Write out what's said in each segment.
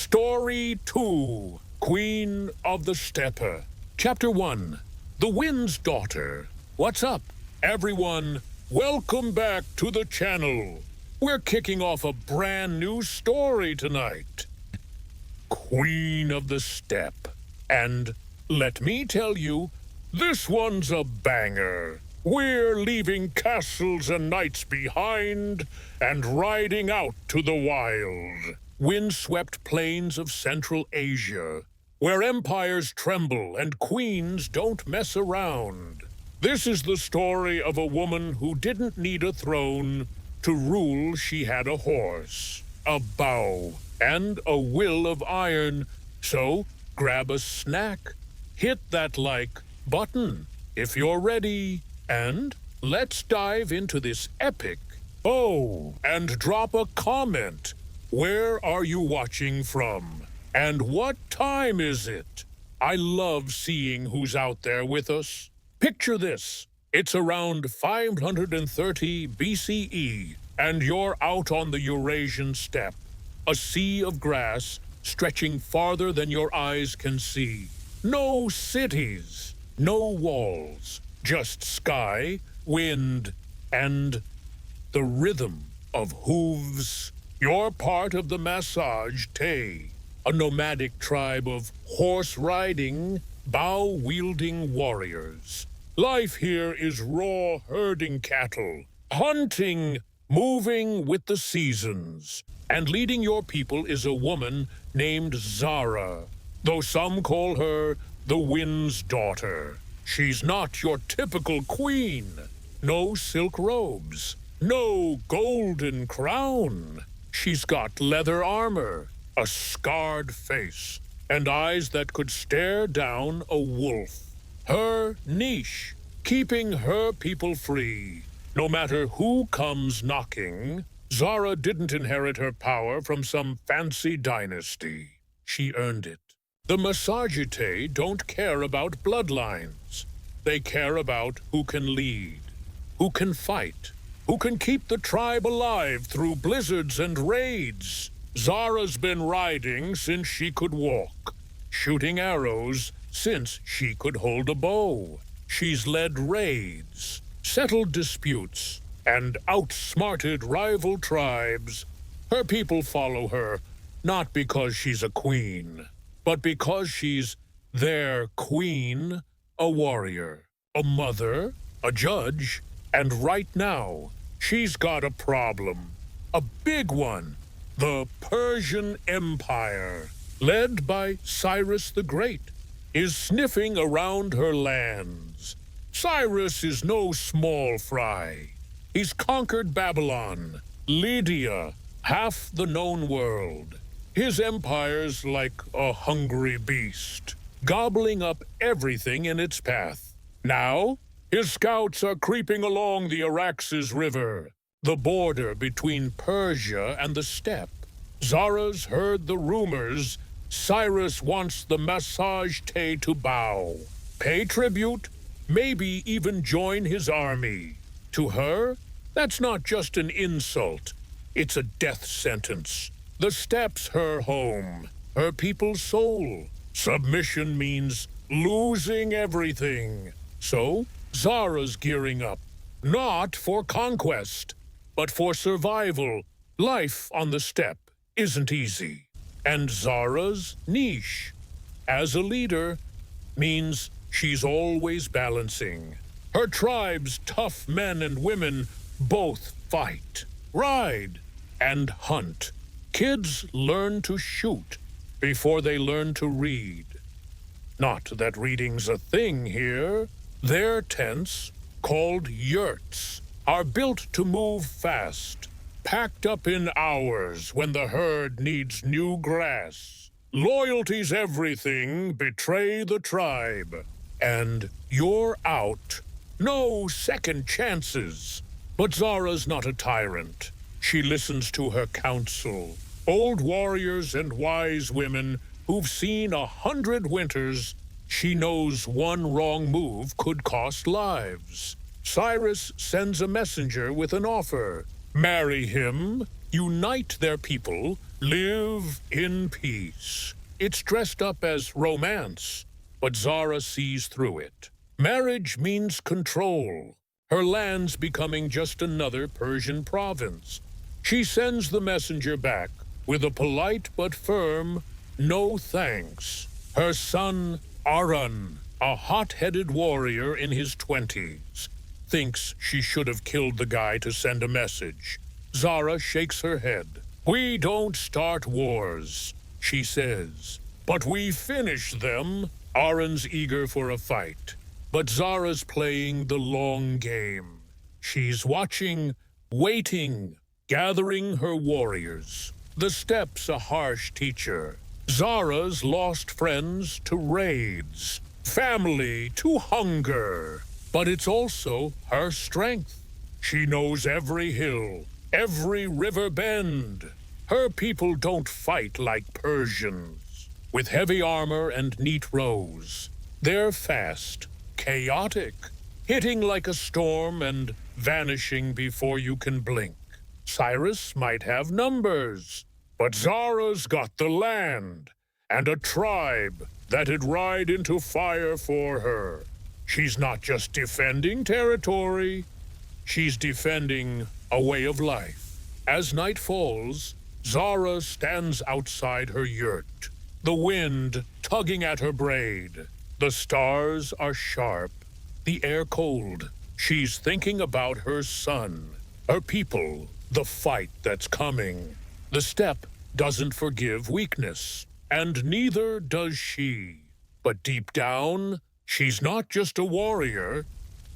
Story 2, Queen of the Steppe. Chapter 1, The Wind's Daughter. What's up, everyone? Welcome back to the channel. We're kicking off a brand new story tonight. Queen of the Steppe. And let me tell you, this one's a banger. We're leaving castles and knights behind and riding out to the wild, wind-swept plains of Central Asia, where empires tremble and queens don't mess around. This is the story of a woman who didn't need a throne. To rule, she had a horse, a bow, and a will of iron. So grab a snack, hit that like button if you're ready, and let's dive into this epic. Oh, and drop a comment. Where are you watching from? And what time is it? I love seeing who's out there with us. Picture this. It's around 530 BCE, and you're out on the Eurasian steppe, a sea of grass stretching farther than your eyes can see. No cities, no walls, just sky, wind, and the rhythm of hooves. You're part of the Massage Tay, a nomadic tribe of horse-riding, bow-wielding warriors. Life here is raw herding cattle, hunting, moving with the seasons. And leading your people is a woman named Zara, though some call her the Wind's Daughter. She's not your typical queen. No silk robes, no golden crown. She's got leather armor, a scarred face, and eyes that could stare down a wolf. Her niche, keeping her people free. No matter who comes knocking, Zara didn't inherit her power from some fancy dynasty. She earned it. The Massagetæ don't care about bloodlines. They care about who can lead, who can fight, who can keep the tribe alive through blizzards and raids. Zara's been riding since she could walk, shooting arrows since she could hold a bow. She's led raids, settled disputes, and outsmarted rival tribes. Her people follow her, not because she's a queen, but because she's their queen, a warrior, a mother, a judge, and right now, she's got a problem. A big one. The Persian Empire, led by Cyrus the Great, is sniffing around her lands. Cyrus is no small fry. He's conquered Babylon, Lydia, half the known world. His empire's like a hungry beast, gobbling up everything in its path. Now, his scouts are creeping along the Araxes River, the border between Persia and the steppe. Zara's heard the rumors. Cyrus wants the Massagetæ to bow, pay tribute, maybe even join his army. To her, that's not just an insult. It's a death sentence. The steppe's her home, her people's soul. Submission means losing everything. So, Zara's gearing up, not for conquest, but for survival. Life on the steppe isn't easy. And Zara's niche, as a leader, means she's always balancing. Her tribe's tough men and women both fight, ride, and hunt. Kids learn to shoot before they learn to read. Not that reading's a thing here. Their tents, called yurts, are built to move fast, packed up in hours when the herd needs new grass. Loyalty's everything, betray the tribe. And you're out. No second chances. But Zara's not a tyrant. She listens to her counsel. Old warriors and wise women who've seen 100 winters. She knows one wrong move could cost lives. Cyrus sends a messenger with an offer. Marry him, unite their people, Live in peace. It's dressed up as romance, but Zara sees through it. Marriage means control. Her land's becoming just another Persian province. She sends the messenger back with a polite but firm no thanks. Her son, Aran, a hot-headed warrior in his 20s, thinks she should have killed the guy to send a message. Zara shakes her head. "We don't start wars," she says, "but we finish them." Aran's eager for a fight, but Zara's playing the long game. She's watching, waiting, gathering her warriors. The steppe's a harsh teacher. Zara's lost friends to raids, family to hunger. But it's also her strength. She knows every hill, every river bend. Her people don't fight like Persians, with heavy armor and neat rows. They're fast, chaotic, hitting like a storm and vanishing before you can blink. Cyrus might have numbers, but Zara's got the land and a tribe that'd ride into fire for her. She's not just defending territory, she's defending a way of life. As night falls, Zara stands outside her yurt, the wind tugging at her braid. The stars are sharp, the air cold. She's thinking about her son, her people, the fight that's coming. The steppe doesn't forgive weakness, and neither does she. But deep down, she's not just a warrior,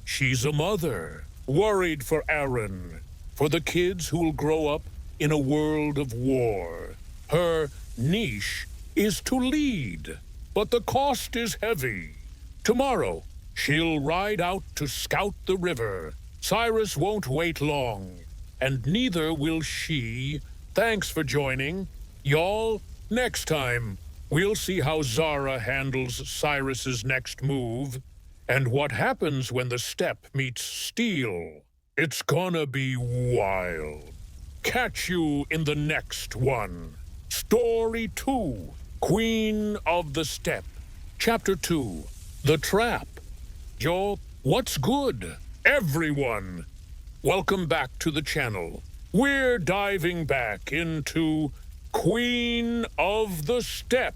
she's a mother, worried for Aaron, for the kids who'll grow up in a world of war. Her niche is to lead, but the cost is heavy. Tomorrow, she'll ride out to scout the river. Cyrus won't wait long, and neither will she. Thanks for joining. Y'all, next time, we'll see how Zara handles Cyrus's next move, and what happens when the steppe meets steel. It's gonna be wild. Catch you in the next one. Story 2, Queen of the Steppe. Chapter 2, The Trap. Yo, what's good, everyone? Welcome back to the channel. We're diving back into Queen of the Steppe,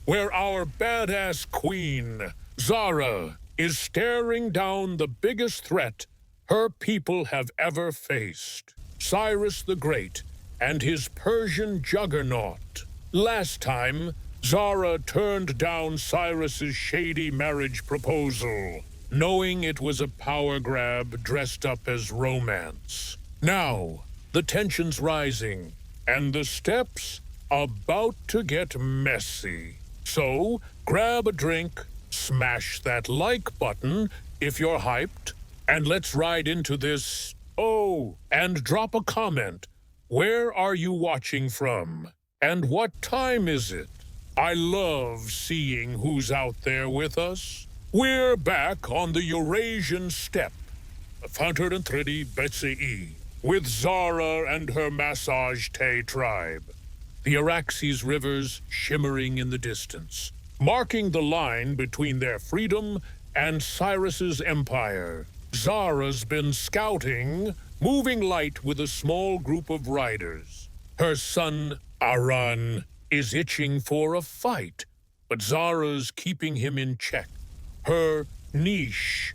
where our badass queen, Zara, is staring down the biggest threat her people have ever faced. Cyrus the Great and his Persian juggernaut. Last time, Zara turned down Cyrus's shady marriage proposal, knowing it was a power grab dressed up as romance. Now, the tension's rising, and the steppe's about to get messy. So, grab a drink, smash that like button if you're hyped, and let's ride into this. Oh, and drop a comment. Where are you watching from? And what time is it? I love seeing who's out there with us. We're back on the Eurasian steppe, 530 BCE, with Zara and her Massage Tay tribe. The Araxes rivers shimmering in the distance, marking the line between their freedom and Cyrus's empire. Zara's been scouting, moving light with a small group of riders. Her son, Aran, is itching for a fight, but Zara's keeping him in check. Her niche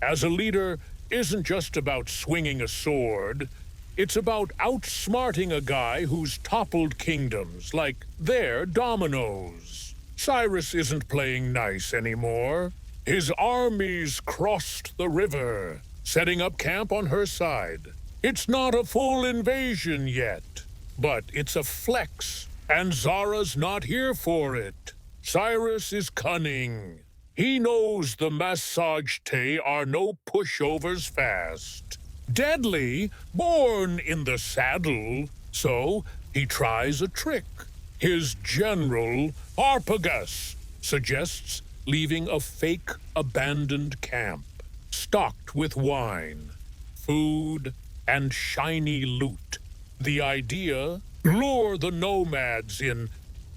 as a leader isn't just about swinging a sword. It's about outsmarting a guy who's toppled kingdoms like they're dominoes. Cyrus isn't playing nice anymore. His armies crossed the river, setting up camp on her side. It's not a full invasion yet, but it's a flex, and Zara's not here for it. Cyrus is cunning. He knows the Massage Tay are no pushovers fast. Deadly, born in the saddle, so he tries a trick. His general, Harpagus, suggests leaving a fake abandoned camp, stocked with wine, food, and shiny loot. The idea? Lure the nomads in,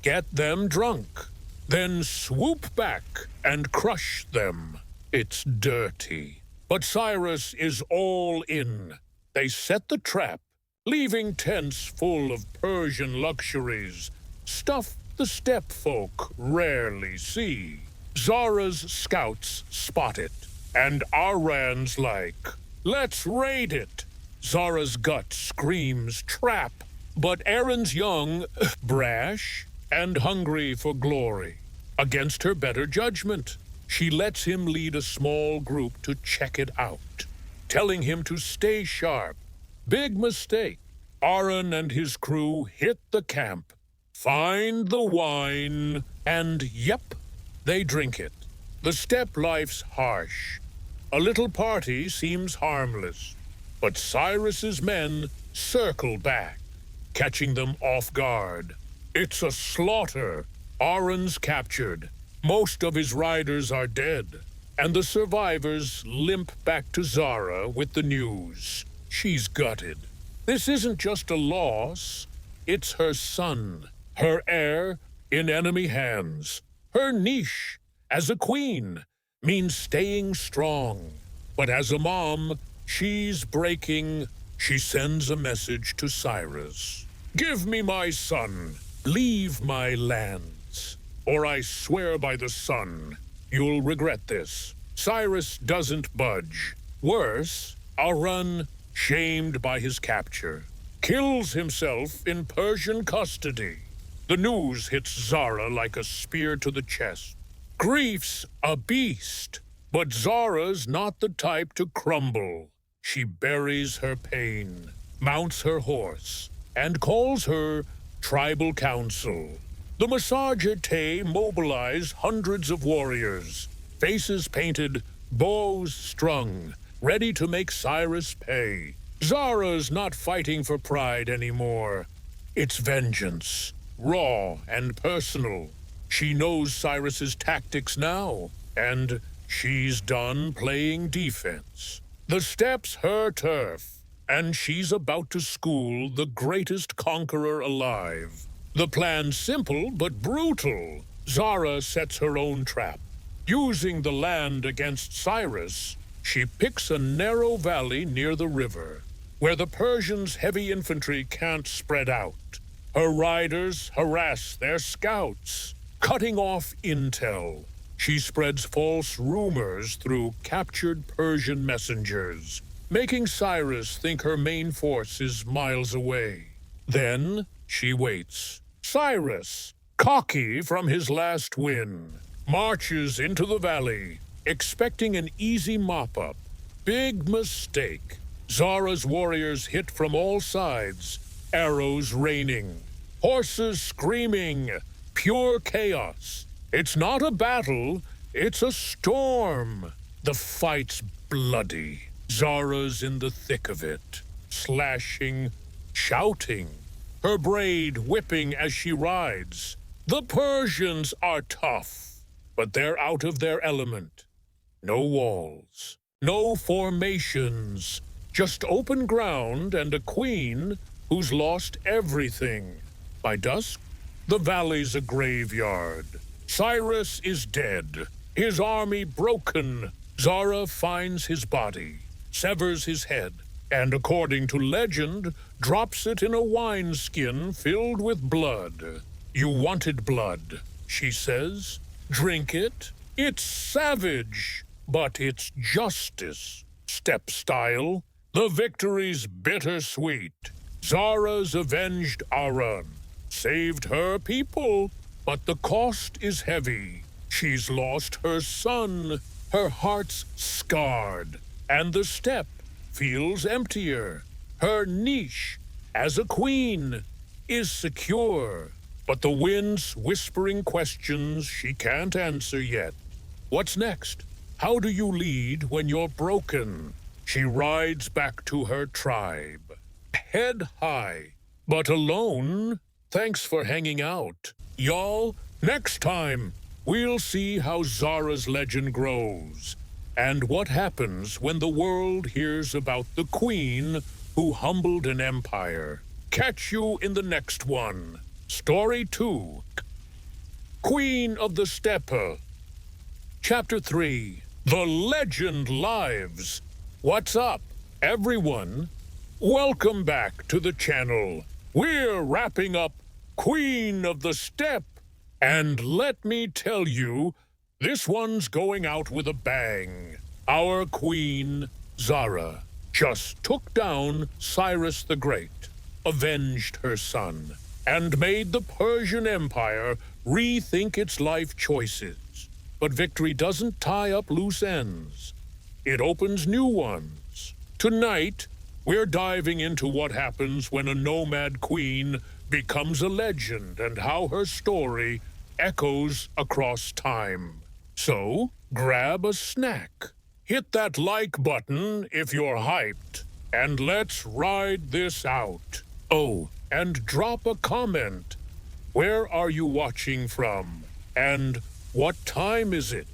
get them drunk, then swoop back and crush them. It's dirty. But Cyrus is all in. They set the trap, leaving tents full of Persian luxuries, stuff the steppe folk rarely see. Zara's scouts spot it, and Aran's like, let's raid it. Zara's gut screams trap, but Aaron's young, brash, and hungry for glory. Against her better judgment, she lets him lead a small group to check it out, telling him to stay sharp. Big mistake. Aaron and his crew hit the camp, find the wine, and yep, they drink it. The steppe life's harsh. A little party seems harmless, but Cyrus's men circle back, catching them off guard. It's a slaughter. Aaron's captured. Most of his riders are dead, and the survivors limp back to Zara with the news. She's gutted. This isn't just a loss, it's her son, her heir in enemy hands. Her niche as a queen means staying strong. But as a mom, she's breaking. She sends a message to Cyrus. Give me my son. Leave my lands. Or I swear by the sun, you'll regret this. Cyrus doesn't budge. Worse, Aaron, shamed by his capture, kills himself in Persian custody. The news hits Zara like a spear to the chest. Grief's a beast, but Zara's not the type to crumble. She buries her pain, mounts her horse, and calls her tribal council. The Massagetay mobilize hundreds of warriors, faces painted, bows strung, ready to make Cyrus pay. Zara's not fighting for pride anymore. It's vengeance, raw and personal. She knows Cyrus's tactics now, and she's done playing defense. The steppe's her turf, and she's about to school the greatest conqueror alive. The plan's simple but brutal. Zara sets her own trap. Using the land against Cyrus, she picks a narrow valley near the river, where the Persians' heavy infantry can't spread out. Her riders harass their scouts, cutting off intel. She spreads false rumors through captured Persian messengers, making Cyrus think her main force is miles away. Then she waits. Cyrus, cocky from his last win, marches into the valley, expecting an easy mop-up. Big mistake. Zara's warriors hit from all sides, arrows raining, horses screaming, pure chaos. It's not a battle, it's a storm. The fight's bloody. Zara's in the thick of it, slashing, shouting, her braid whipping as she rides. The Persians are tough, but they're out of their element. No walls, no formations, just open ground and a queen who's lost everything. By dusk, the valley's a graveyard. Cyrus is dead, his army broken. Zara finds his body, severs his head, and according to legend, drops it in a wineskin filled with blood. You wanted blood, she says. Drink it. It's savage, but it's justice. Steppe style. The victory's bittersweet. Zara's avenged Aaron, saved her people, but the cost is heavy. She's lost her son, her heart's scarred, and the steppe feels emptier. Her niche as a queen is secure, but the wind's whispering questions she can't answer yet. What's next? How do you lead when you're broken? She rides back to her tribe, head high, but alone. Thanks for hanging out. Y'all, next time, we'll see how Zara's legend grows, and what happens when the world hears about the queen who humbled an empire. Catch you in the next one. Story 2. Queen of the Steppe. Chapter 3. The Legend Lives. What's up, everyone? Welcome back to the channel. We're wrapping up Queen of the Steppe. And let me tell you, this one's going out with a bang. Our queen, Zara, just took down Cyrus the Great, avenged her son, and made the Persian Empire rethink its life choices. But victory doesn't tie up loose ends. It opens new ones. Tonight, we're diving into what happens when a nomad queen becomes a legend and how her story echoes across time. So, grab a snack, hit that like button if you're hyped, and let's ride this out. Oh, and drop a comment. Where are you watching from? And what time is it?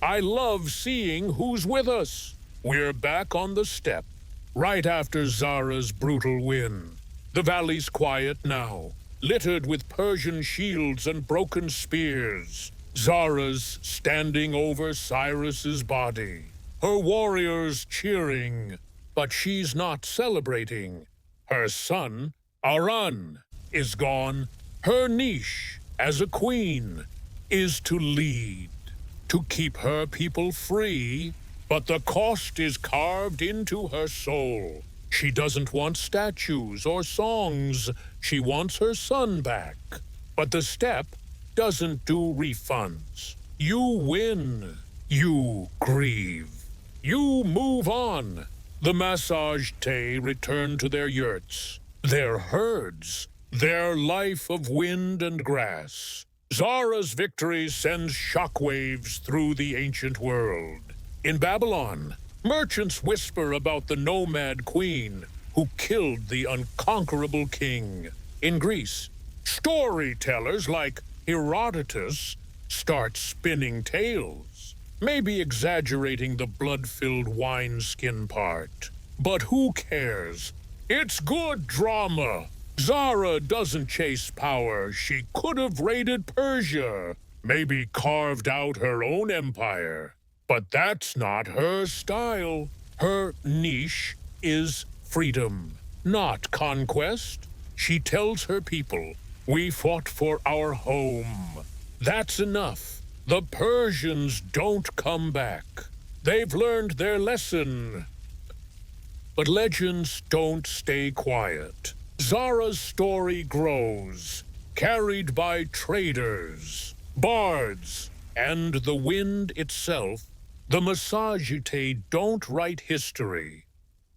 I love seeing who's with us. We're back on the steppe, right after Zara's brutal win. The valley's quiet now, littered with Persian shields and broken spears. Zara's standing over Cyrus's body, her warriors cheering, but she's not celebrating. Her son, Aran, is gone. Her niche as a queen is to lead, to keep her people free, but the cost is carved into her soul. She doesn't want statues or songs. She wants her son back. But the steppe doesn't do refunds. You win. You grieve. You move on. The massage-te return to their yurts, their herds, their life of wind and grass. Zara's victory sends shockwaves through the ancient world. In Babylon, merchants whisper about the nomad queen who killed the unconquerable king. In Greece, storytellers like Herodotus start spinning tales, maybe exaggerating the blood-filled wineskin part. But who cares? It's good drama. Zara doesn't chase power. She could have raided Persia, maybe carved out her own empire. But that's not her style. Her niche is freedom, not conquest. She tells her people, we fought for our home. That's enough. The Persians don't come back. They've learned their lesson. But legends don't stay quiet. Zara's story grows, carried by traders, bards, and the wind itself. The massage-te don't write history.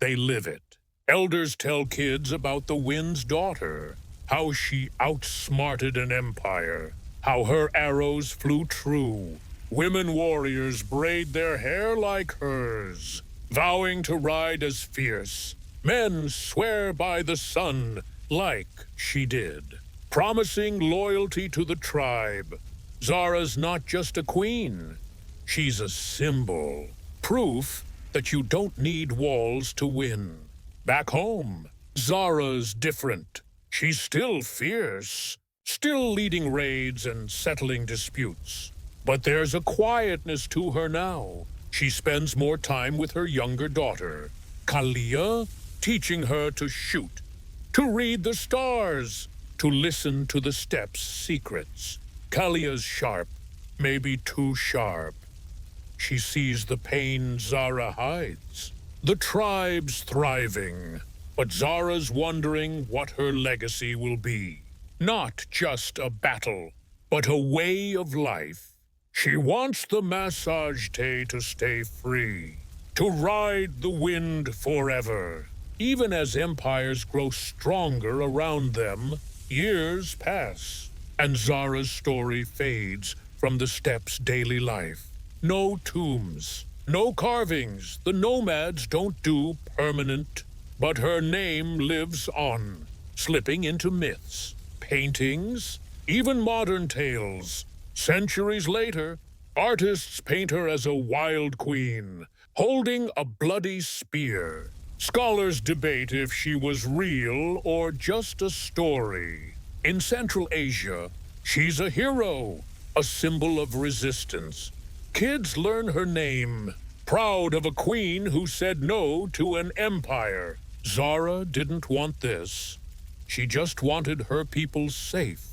They live it. Elders tell kids about the wind's daughter, how she outsmarted an empire, how her arrows flew true. Women warriors braid their hair like hers, vowing to ride as fierce. Men swear by the sun like she did, promising loyalty to the tribe. Zara's not just a queen. She's a symbol, proof that you don't need walls to win. Back home, Zara's different. She's still fierce, still leading raids and settling disputes. But there's a quietness to her now. She spends more time with her younger daughter, Kalia, teaching her to shoot, to read the stars, to listen to the steppe's secrets. Kalia's sharp, maybe too sharp. She sees the pain Zara hides. The tribe's thriving, but Zara's wondering what her legacy will be. Not just a battle, but a way of life. She wants the massage-te to stay free, to ride the wind forever. Even as empires grow stronger around them, years pass, and Zara's story fades from the steppe's daily life. No tombs, no carvings. The nomads don't do permanent, but her name lives on, slipping into myths, paintings, even modern tales. Centuries later, artists paint her as a wild queen, holding a bloody spear. Scholars debate if she was real or just a story. In Central Asia, she's a hero, a symbol of resistance. Kids learn her name, proud of a queen who said no to an empire. Zara didn't want this. She just wanted her people safe.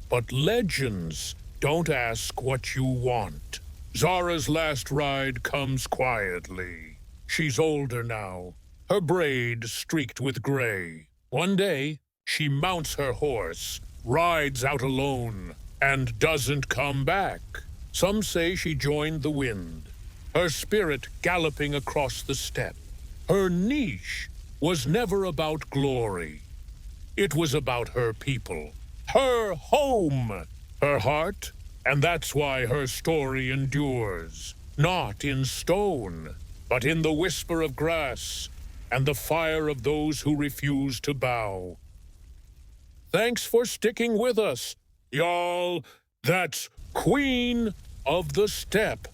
But legends don't ask what you want. Zara's last ride comes quietly. She's older now, her braid streaked with gray. One day, she mounts her horse, rides out alone, and doesn't come back. Some say she joined the wind, her spirit galloping across the steppe. Her niche was never about glory. It was about her people, her home, her heart, and that's why her story endures. Not in stone, but in the whisper of grass and the fire of those who refuse to bow. Thanks for sticking with us, y'all. That's Queen of the Steppe.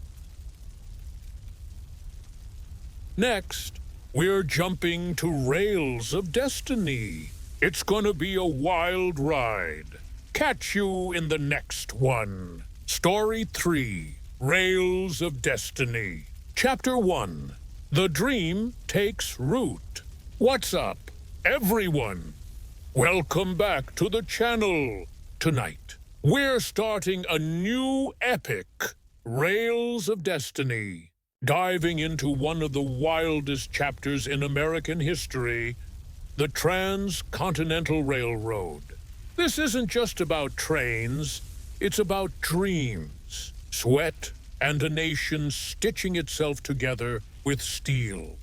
Next, we're jumping to Rails of Destiny. It's gonna be a wild ride. Catch you in the next one. Story 3, Rails of Destiny. Chapter 1, The Dream Takes Root. What's up, everyone? Welcome back to the channel. Tonight, we're starting a new epic, Rails of Destiny, diving into one of the wildest chapters in American history, the Transcontinental Railroad. This isn't just about trains, it's about dreams, sweat, and a nation stitching itself together with steel.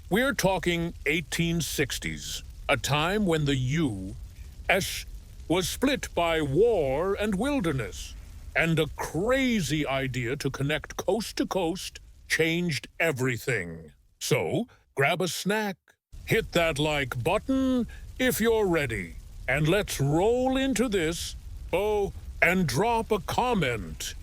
We're talking 1860s, a time when the U.S. was split by war and wilderness, and a crazy idea to connect coast to coast changed everything. So, grab a snack, hit that like button if you're ready, and let's roll into this. Oh, and drop a comment.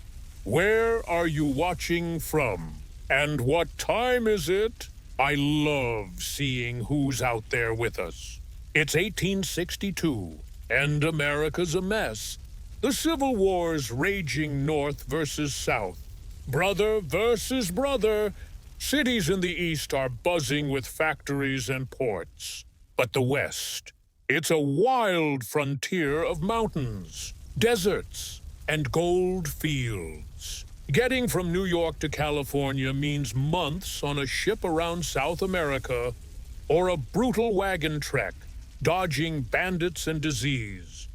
Where are you watching from? And what time is it? I love seeing who's out there with us. It's 1862, and America's a mess. The Civil War's raging north versus south. Brother versus brother. Cities in the east are buzzing with factories and ports. But the west, it's a wild frontier of mountains, deserts, and gold fields. Getting from New York to California means months on a ship around South America, or a brutal wagon trek, dodging bandits and disease.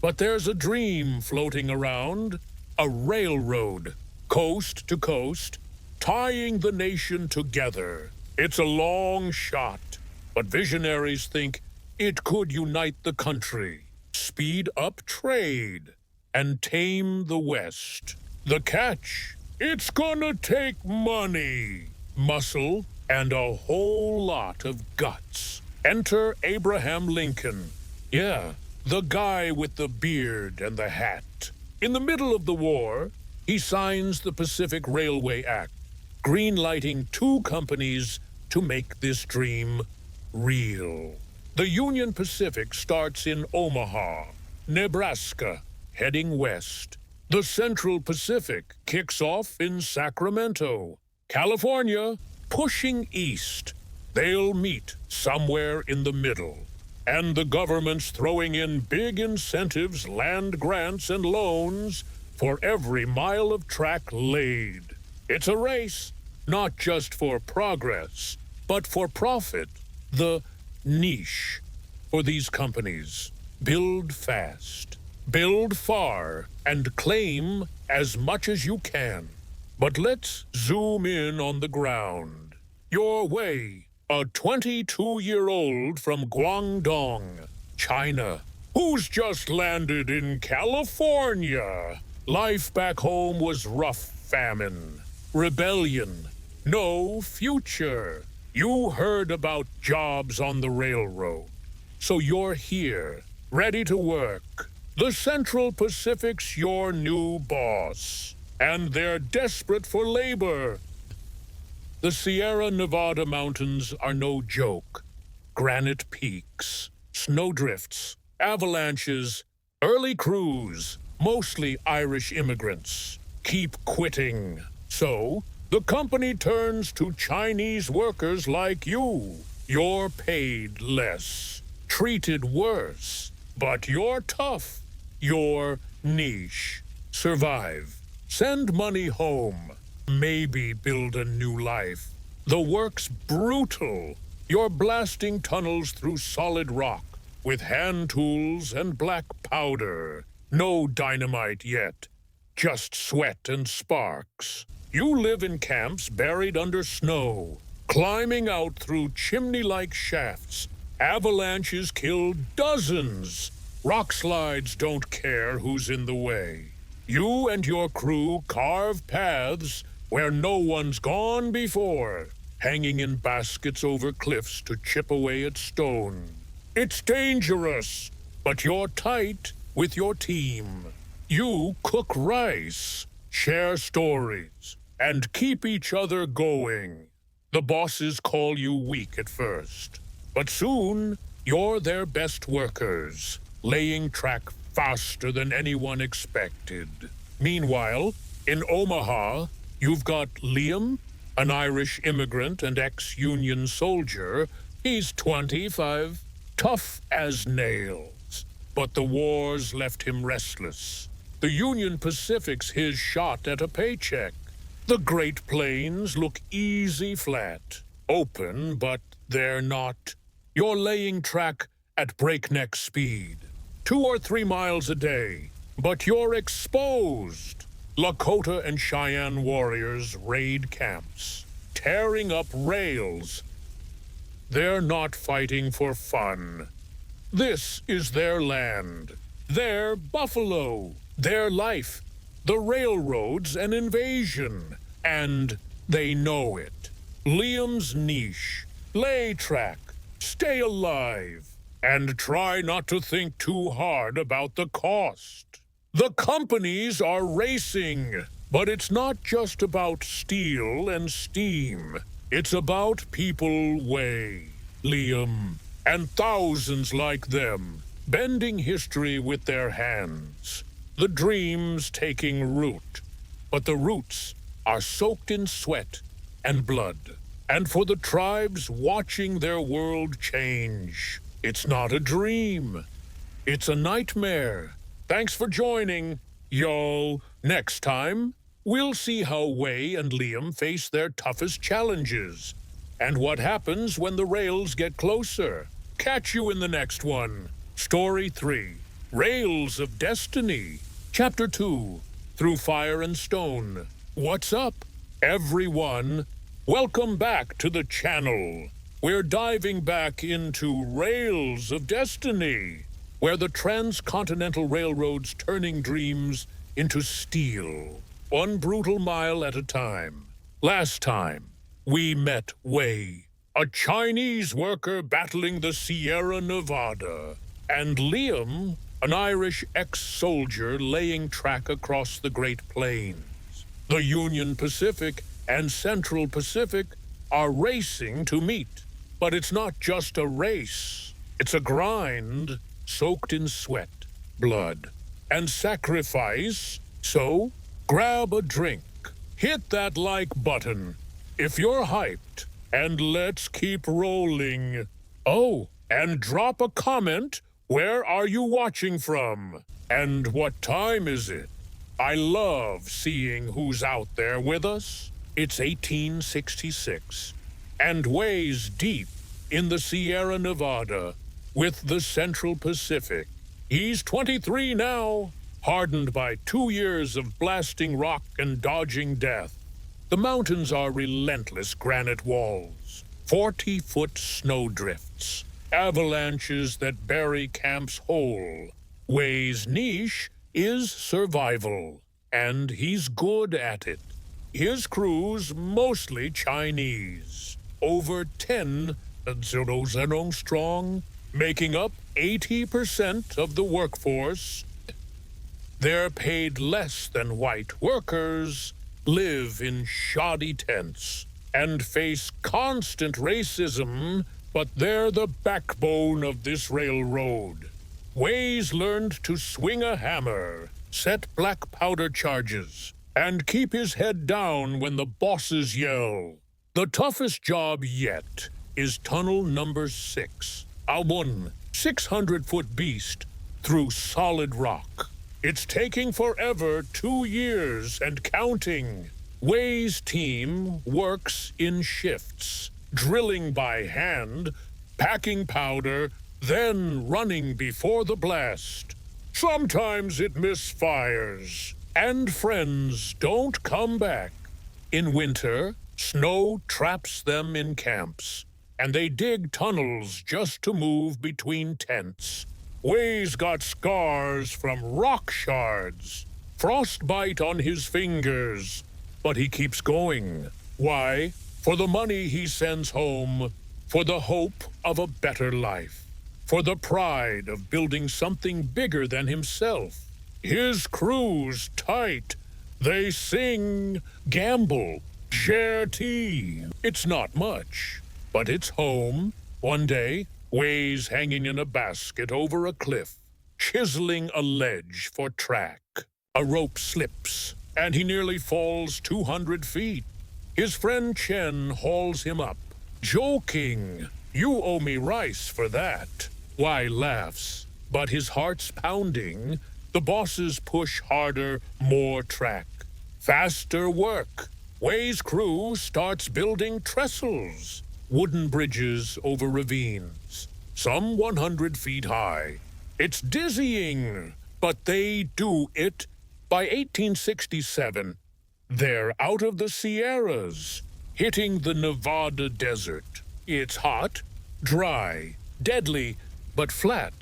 But there's a dream floating around, a railroad, coast to coast, tying the nation together. It's a long shot, but visionaries think it could unite the country, speed up trade, and tame the West. The catch? It's gonna take money, muscle, and a whole lot of guts. Enter Abraham Lincoln. Yeah, the guy with the beard and the hat. In the middle of the war, he signs the Pacific Railway Act, greenlighting 2 companies to make this dream real. The Union Pacific starts in Omaha, Nebraska, heading west. The Central Pacific kicks off in Sacramento, California, pushing east. They'll meet somewhere in the middle. And the government's throwing in big incentives, land grants, and loans for every mile of track laid. It's a race, not just for progress, but for profit. The niche for these companies: build fast, build far, and claim as much as you can. But let's zoom in on the ground. Your way, a 22-year-old from Guangdong, China, who's just landed in California. Life back home was rough: famine, rebellion, no future. You heard about jobs on the railroad, so you're here, ready to work. The Central Pacific's your new boss, and they're desperate for labor. The Sierra Nevada mountains are no joke. Granite peaks, snowdrifts, avalanches, early crews, mostly Irish immigrants, keep quitting. So, the company turns to Chinese workers like you. You're paid less, treated worse, but you're tough. You're niche. Survive. Send money home. Maybe build a new life. The work's brutal. You're blasting tunnels through solid rock with hand tools and black powder. No dynamite yet. Just sweat and sparks. You live in camps buried under snow, climbing out through chimney-like shafts. Avalanches kill dozens. Rock slides don't care who's in the way. You and your crew carve paths where no one's gone before, hanging in baskets over cliffs to chip away at stone. It's dangerous, but you're tight with your team. You cook rice, share stories, and keep each other going. The bosses call you weak at first, but soon you're their best workers, laying track faster than anyone expected. Meanwhile, in Omaha, you've got Liam, an Irish immigrant and ex-Union soldier. He's 25, tough as nails, but the war's left him restless. The Union Pacific's his shot at a paycheck. The Great Plains look easy flat, open, but they're not. You're laying track at breakneck speed, 2 or 3 miles a day, but you're exposed. Lakota and Cheyenne warriors raid camps, tearing up rails. They're not fighting for fun. This is their land, their buffalo, their life. The railroad's an invasion, and they know it. Liam's niche: lay track, stay alive, and try not to think too hard about the cost. The companies are racing, but it's not just about steel and steam. It's about people way, Liam, and thousands like them, bending history with their hands. The dream's taking root, but the roots are soaked in sweat and blood. And for the tribes watching their world change, it's not a dream. It's a nightmare. Thanks for joining, y'all. Next time, we'll see how Wei and Liam face their toughest challenges, and what happens when the rails get closer. Catch you in the next one. Story 3, Rails of Destiny. Chapter 2, Through Fire and Stone. What's up, everyone? Welcome back to the channel. We're diving back into Rails of Destiny, where the transcontinental railroad's turning dreams into steel, one brutal mile at a time. Last time, we met Wei, a Chinese worker battling the Sierra Nevada, and Liam, an Irish ex-soldier laying track across the Great Plains. The Union Pacific and Central Pacific are racing to meet, but it's not just a race. It's a grind soaked in sweat, blood, and sacrifice. So, grab a drink, hit that like button if you're hyped, and let's keep rolling. Oh, and drop a comment. Where are you watching from? And what time is it? I love seeing who's out there with us. It's 1866, and Wei's deep in the Sierra Nevada with the Central Pacific. He's 23 now, hardened by 2 years of blasting rock and dodging death. The mountains are relentless granite walls, 40-foot snowdrifts, avalanches that bury camps whole. Wei's niche is survival, and he's good at it. His crew's mostly Chinese, over 10 Zero strong, making up 80% of the workforce. They're paid less than white workers, live in shoddy tents, and face constant racism, but they're the backbone of this railroad. Waze learned to swing a hammer, set black powder charges, and keep his head down when the bosses yell. The toughest job yet is tunnel number 6, a 600-foot beast through solid rock. It's taking forever, 2 years and counting. Way's team works in shifts, drilling by hand, packing powder, then running before the blast. Sometimes it misfires, and friends don't come back. In winter, snow traps them in camps, and they dig tunnels just to move between tents. Way's got scars from rock shards, frostbite on his fingers, but he keeps going. Why? For the money he sends home, for the hope of a better life, for the pride of building something bigger than himself. His crew's tight. They sing, gamble, share tea. It's not much, but it's home. One day, Way's hanging in a basket over a cliff, chiseling a ledge for track. A rope slips, and he nearly falls 200 feet. His friend Chen hauls him up, joking, "You owe me rice for that." Why laughs, but his heart's pounding. The bosses push harder, more track. Faster work. Way's crew starts building trestles, wooden bridges over ravines, some 100 feet high. It's dizzying, but they do it. By 1867, they're out of the Sierras, hitting the Nevada desert. It's hot, dry, deadly, but flat.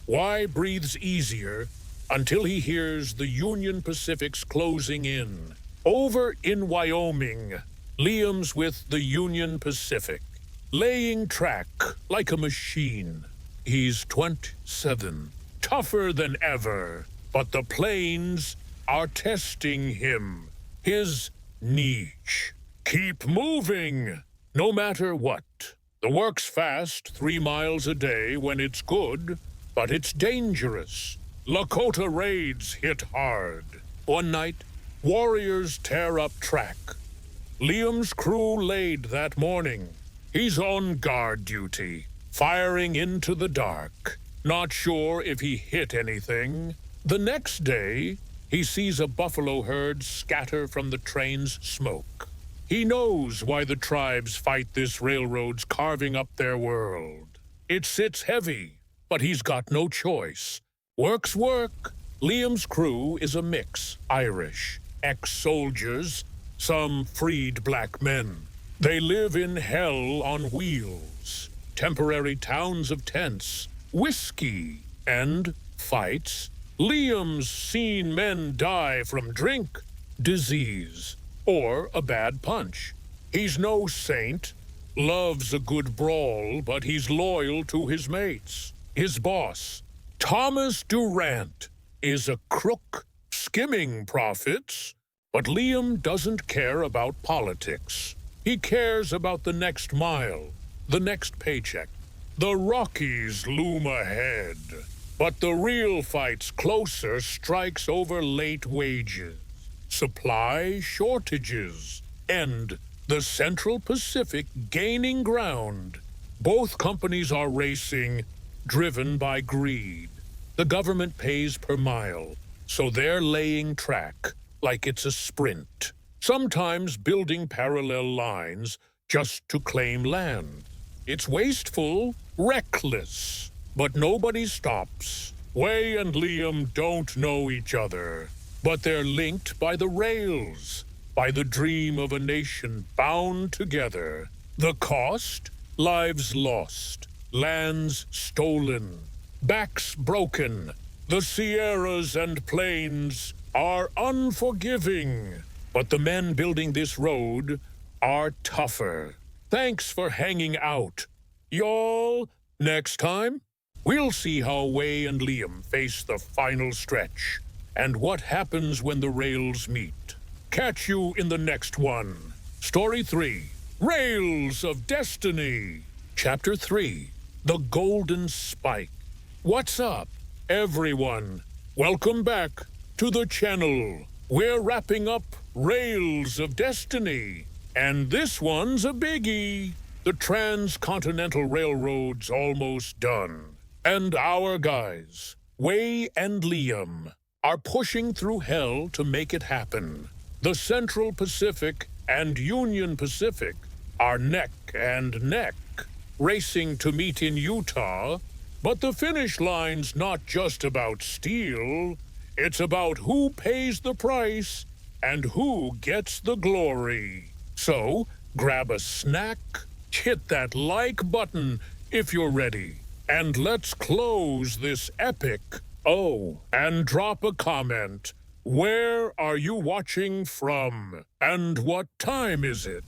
Y breathes easier until he hears the Union Pacific's closing in. Over in Wyoming, Liam's with the Union Pacific, laying track like a machine. He's 27, tougher than ever, but the plains are testing him, his niche. Keep moving, no matter what. The work's fast, 3 miles a day when it's good, but it's dangerous. Lakota raids hit hard. One night, warriors tear up track. Liam's crew laid that morning. He's on guard duty, firing into the dark, not sure if he hit anything. The next day, he sees a buffalo herd scatter from the train's smoke. He knows why the tribes fight this railroad's carving up their world. It sits heavy, but he's got no choice. Work's work. Liam's crew is a mix, Irish, ex-soldiers, some freed black men. They live in hell on wheels, temporary towns of tents, whiskey, and fights. Liam's seen men die from drink, disease, or a bad punch. He's no saint, loves a good brawl, but he's loyal to his mates. His boss, Thomas Durant, is a crook, skimming profits, but Liam doesn't care about politics. He cares about the next mile, the next paycheck. The Rockies loom ahead, but the real fight's closer strikes over late wages, supply shortages, and the Central Pacific gaining ground. Both companies are racing, driven by greed. The government pays per mile, so they're laying track like it's a sprint, sometimes building parallel lines just to claim land. It's wasteful, reckless, but nobody stops. Way and Liam don't know each other, but they're linked by the rails, by the dream of a nation bound together. The cost? Lives lost, lands stolen, backs broken. The Sierras and plains are unforgiving, but the men building this road are tougher. Thanks for hanging out. Y'all, next time, we'll see how Way and Liam face the final stretch and what happens when the rails meet. Catch you in the next one. Story 3. Rails of Destiny. Chapter 3, The Golden Spike. What's up, everyone? Welcome back to the channel. We're wrapping up Rails of Destiny, and this one's a biggie. The Transcontinental Railroad's almost done, and our guys, Wei and Liam, are pushing through hell to make it happen. The Central Pacific and Union Pacific are neck and neck, racing to meet in Utah. But the finish line's not just about steel. It's about who pays the price and who gets the glory. So, grab a snack, hit that like button if you're ready, and let's close this epic. Oh, and drop a comment. Where are you watching from? And what time is it?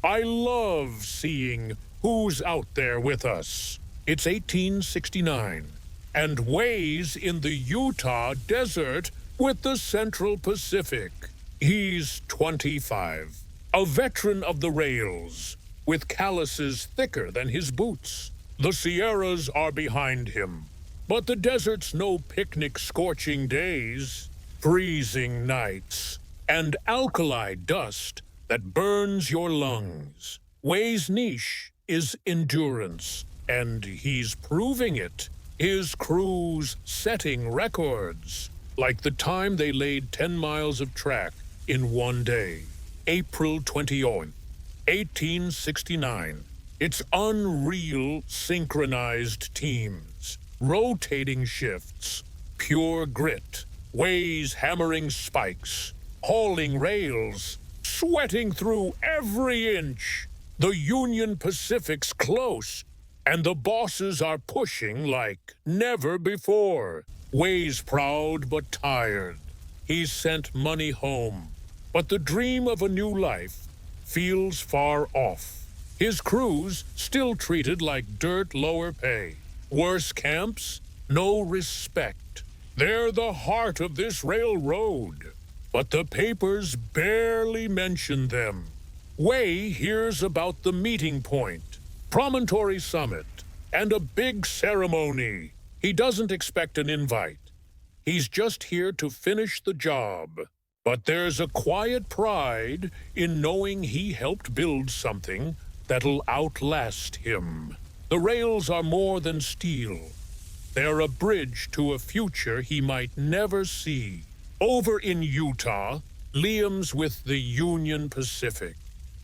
I love seeing who's out there with us. It's 1869, and Wei's in the Utah desert with the Central Pacific. He's 25, a veteran of the rails, with calluses thicker than his boots. The Sierras are behind him, but the desert's no picnic scorching days, freezing nights, and alkali dust that burns your lungs. Wei's niche is endurance, and he's proving it. His crew's setting records, like the time they laid 10 miles of track in one day. April 28th, 1869. It's unreal synchronized teams, rotating shifts, pure grit. Wei's hammering spikes, hauling rails, sweating through every inch. The Union Pacific's close, and the bosses are pushing like never before. Wei's proud but tired. He's sent money home, but the dream of a new life feels far off. His crew's still treated like dirt lower pay. Worse camps, no respect. They're the heart of this railroad, but the papers barely mention them. Wei hears about the meeting point, Promontory Summit, and a big ceremony. He doesn't expect an invite. He's just here to finish the job. But there's a quiet pride in knowing he helped build something that'll outlast him. The rails are more than steel. They're a bridge to a future he might never see. Over in Utah, Liam's with the Union Pacific,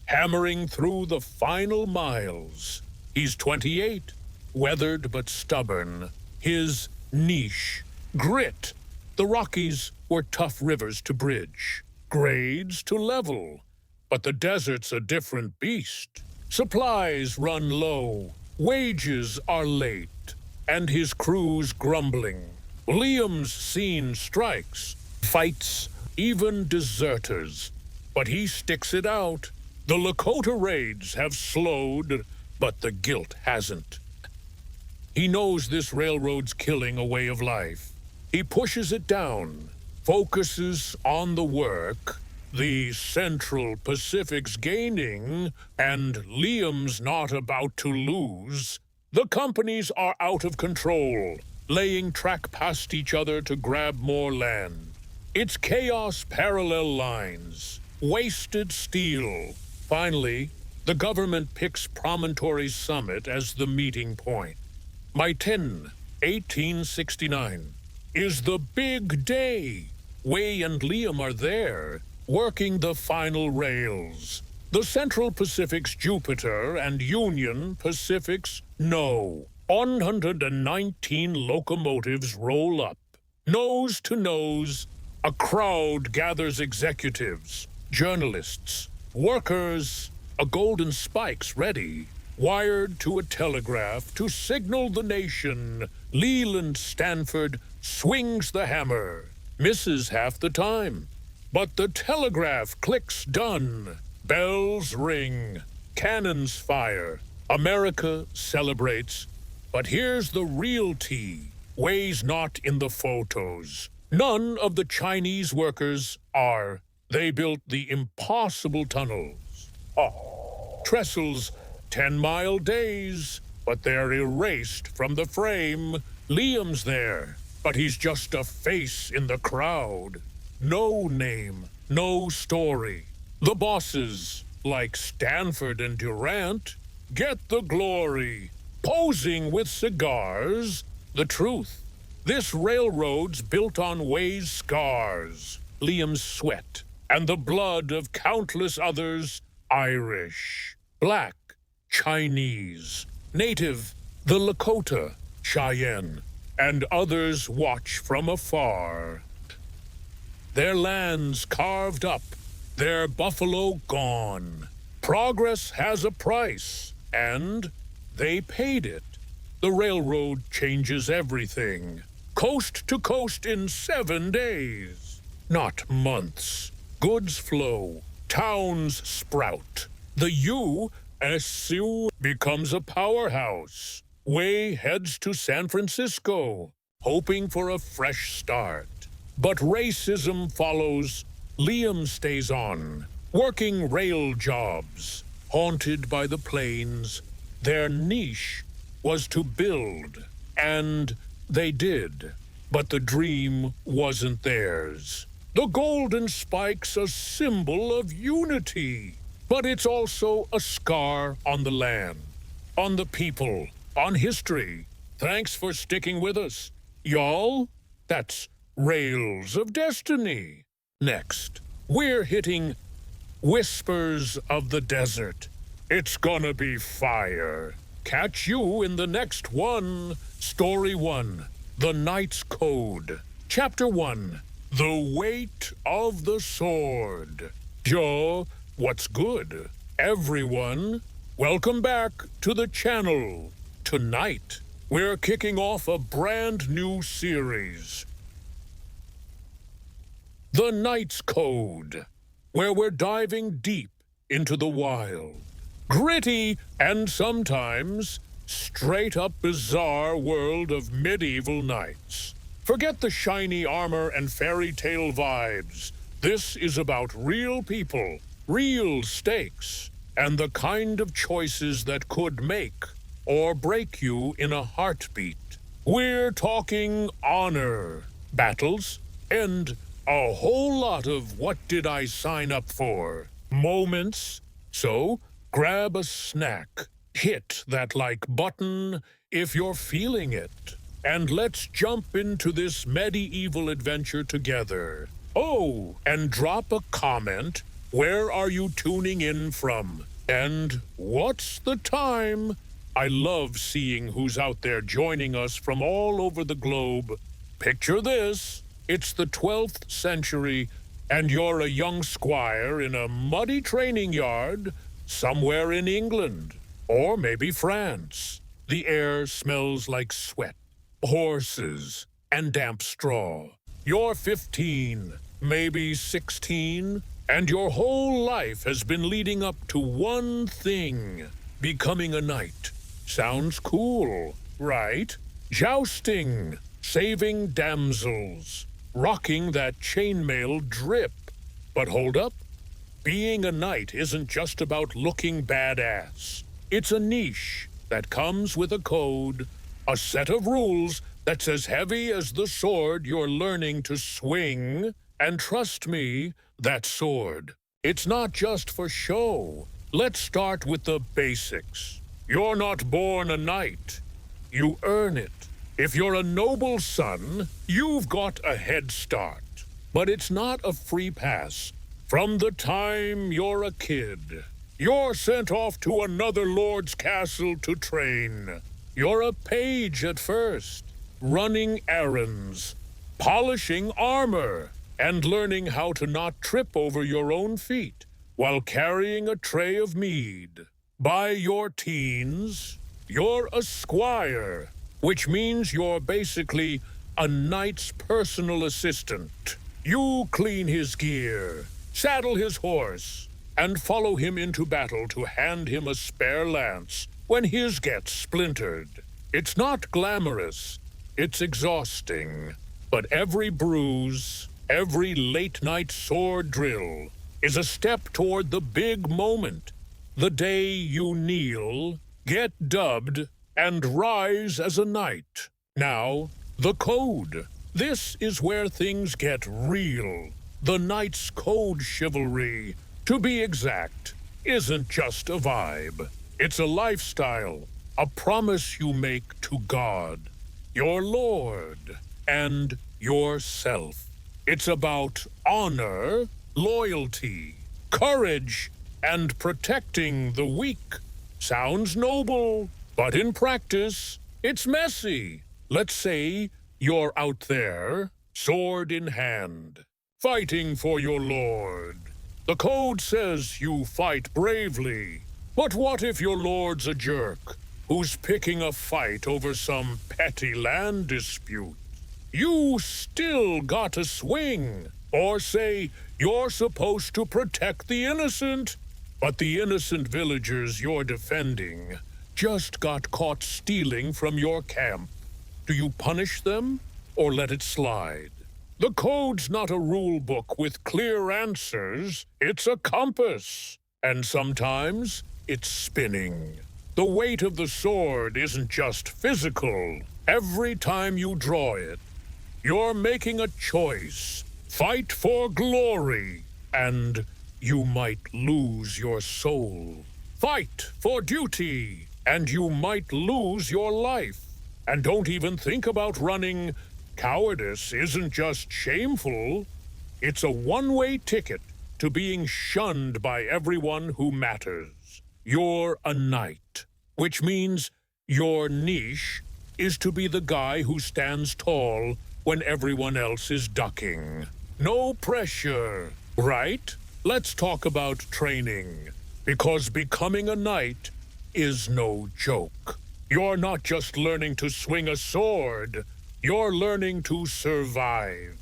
hammering through the final miles. He's 28, weathered but stubborn. His niche, grit. The Rockies were tough rivers to bridge, grades to level. But the desert's a different beast. Supplies run low, wages are late, and his crew's grumbling. Liam's seen strikes, fights, even deserters. But he sticks it out. The Lakota raids have slowed, but the guilt hasn't. He knows this railroad's killing a way of life. He pushes it down, focuses on the work. The Central Pacific's gaining, and Liam's not about to lose. The companies are out of control, laying track past each other to grab more land. It's chaos, parallel lines, wasted steel. Finally, the government picks Promontory Summit as the meeting point. May 10, 1869, is the big day. Wei and Liam are there, working the final rails. The Central Pacific's Jupiter and Union Pacific's No. 119 locomotives roll up. Nose to nose, a crowd gathers executives, journalists, workers. A golden spike's ready, wired to a telegraph to signal the nation. Leland Stanford swings the hammer, misses half the time. But the telegraph clicks done. Bells ring, cannons fire. America celebrates. But here's the real tea. Wei's not in the photos. None of the Chinese workers are. They built the impossible tunnels. trestles, 10-mile days, but they're erased from the frame. Liam's there, but he's just a face in the crowd. No name, no story. The bosses, like Stanford and Durant, get the glory, posing with cigars. The truth, this railroad's built on Way's scars, Liam's sweat, and the blood of countless others, Irish, Black, Chinese, Native, the Lakota, Cheyenne, and others watch from afar. Their lands carved up, their buffalo gone. Progress has a price, and they paid it. The railroad changes everything, coast to coast in 7 days, not months. Goods flow, towns sprout. The U.S.U. becomes a powerhouse. Way heads to San Francisco, hoping for a fresh start. But racism follows. Liam stays on, working rail jobs, haunted by the plains. Their niche was to build, and they did. But the dream wasn't theirs. The golden spike's a symbol of unity, but it's also a scar on the land, on the people, on history. Thanks for sticking with us, y'all. That's Rails of Destiny. Next, we're hitting Whispers of the Desert. It's gonna be fire. Catch you in the next one. Story 1, The Knight's Code. Chapter 1, The Weight of the Sword. Yo, what's good, everyone? Welcome back to the channel. Tonight, we're kicking off a brand new series, The Knight's Code, where we're diving deep into the wild, gritty, and sometimes straight-up bizarre world of medieval knights. Forget the shiny armor and fairy tale vibes. This is about real people, real stakes, and the kind of choices that could make or break you in a heartbeat. We're talking honor, battles, and a whole lot of what did I sign up for moments. So grab a snack, hit that like button if you're feeling it, and let's jump into this medieval adventure together. Oh, and drop a comment. Where are you tuning in from? And what's the time? I love seeing who's out there joining us from all over the globe. Picture this. It's the 12th century, and you're a young squire in a muddy training yard somewhere in England, or maybe France. The air smells like sweat, horses, and damp straw. You're 15, maybe 16, and your whole life has been leading up to one thing: becoming a knight. Sounds cool, right? Jousting, saving damsels, rocking that chainmail drip. But hold up. Being a knight isn't just about looking badass. It's a niche that comes with a code, a set of rules that's as heavy as the sword you're learning to swing. And trust me, that sword, it's not just for show. Let's start with the basics. You're not born a knight. You earn it. If you're a noble son, you've got a head start. But it's not a free pass. From the time you're a kid, you're sent off to another lord's castle to train. You're a page at first, running errands, polishing armor, and learning how to not trip over your own feet while carrying a tray of mead. By your teens, you're a squire, which means you're basically a knight's personal assistant. You clean his gear, saddle his horse, and follow him into battle to hand him a spare lance when his gets splintered. It's not glamorous, it's exhausting, but every bruise, every late-night sword drill is a step toward the big moment, The day you kneel, get dubbed, and rise as a knight. Now, the code. This is where things get real. The knight's code chivalry, to be exact, isn't just a vibe. It's a lifestyle, a promise you make to God, your Lord, and yourself. It's about honor, loyalty, courage, and protecting the weak. Sounds noble, but in practice, it's messy. Let's say you're out there, sword in hand, fighting for your lord. The code says you fight bravely, but what if your lord's a jerk who's picking a fight over some petty land dispute? You still gotta swing, or say you're supposed to protect the innocent. But the innocent villagers you're defending just got caught stealing from your camp. Do you punish them or let it slide? The code's not a rule book with clear answers. It's a compass. And sometimes it's spinning. The weight of the sword isn't just physical. Every time you draw it, you're making a choice. Fight for glory, and you might lose your soul. Fight for duty, and you might lose your life. And don't even think about running. Cowardice isn't just shameful. It's a one-way ticket to being shunned by everyone who matters. You're a knight, which means your niche is to be the guy who stands tall when everyone else is ducking. No pressure, right? Let's talk about training, because becoming a knight is no joke. You're not just learning to swing a sword, you're learning to survive.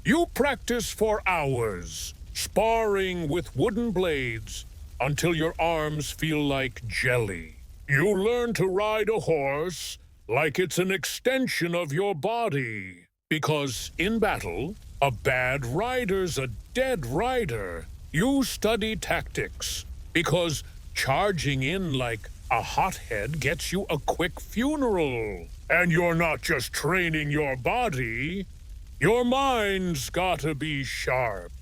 You practice for hours, sparring with wooden blades until your arms feel like jelly. You learn to ride a horse like it's an extension of your body, because in battle, a bad rider's a dead rider. You study tactics, because charging in like a hothead gets you a quick funeral. And you're not just training your body, your mind's gotta be sharp.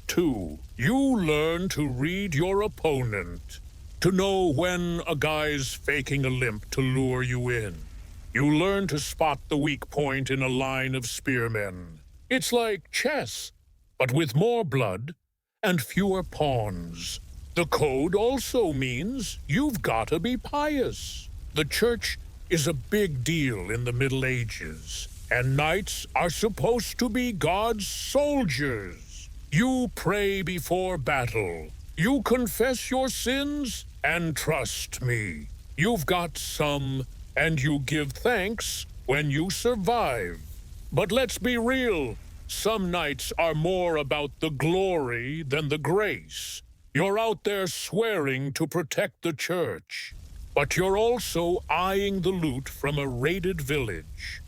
2, you learn to read your opponent, to know when a guy's faking a limp to lure you in. You learn to spot the weak point in a line of spearmen. It's like chess, but with more blood and fewer pawns. The code also means you've gotta be pious. The church is a big deal in the Middle Ages, and knights are supposed to be God's soldiers. You pray before battle. You confess your sins, and trust me, you've got some, and you give thanks when you survive. But let's be real, some knights are more about the glory than the grace. You're out there swearing to protect the church, but you're also eyeing the loot from a raided village.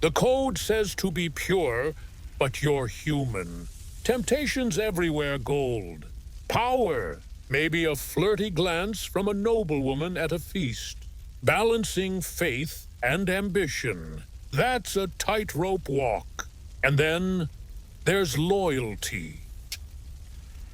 The code says to be pure, but you're human. Temptations everywhere gold. Power, maybe a flirty glance from a noblewoman at a feast. Balancing faith and ambition. That's a tightrope walk. And then there's loyalty.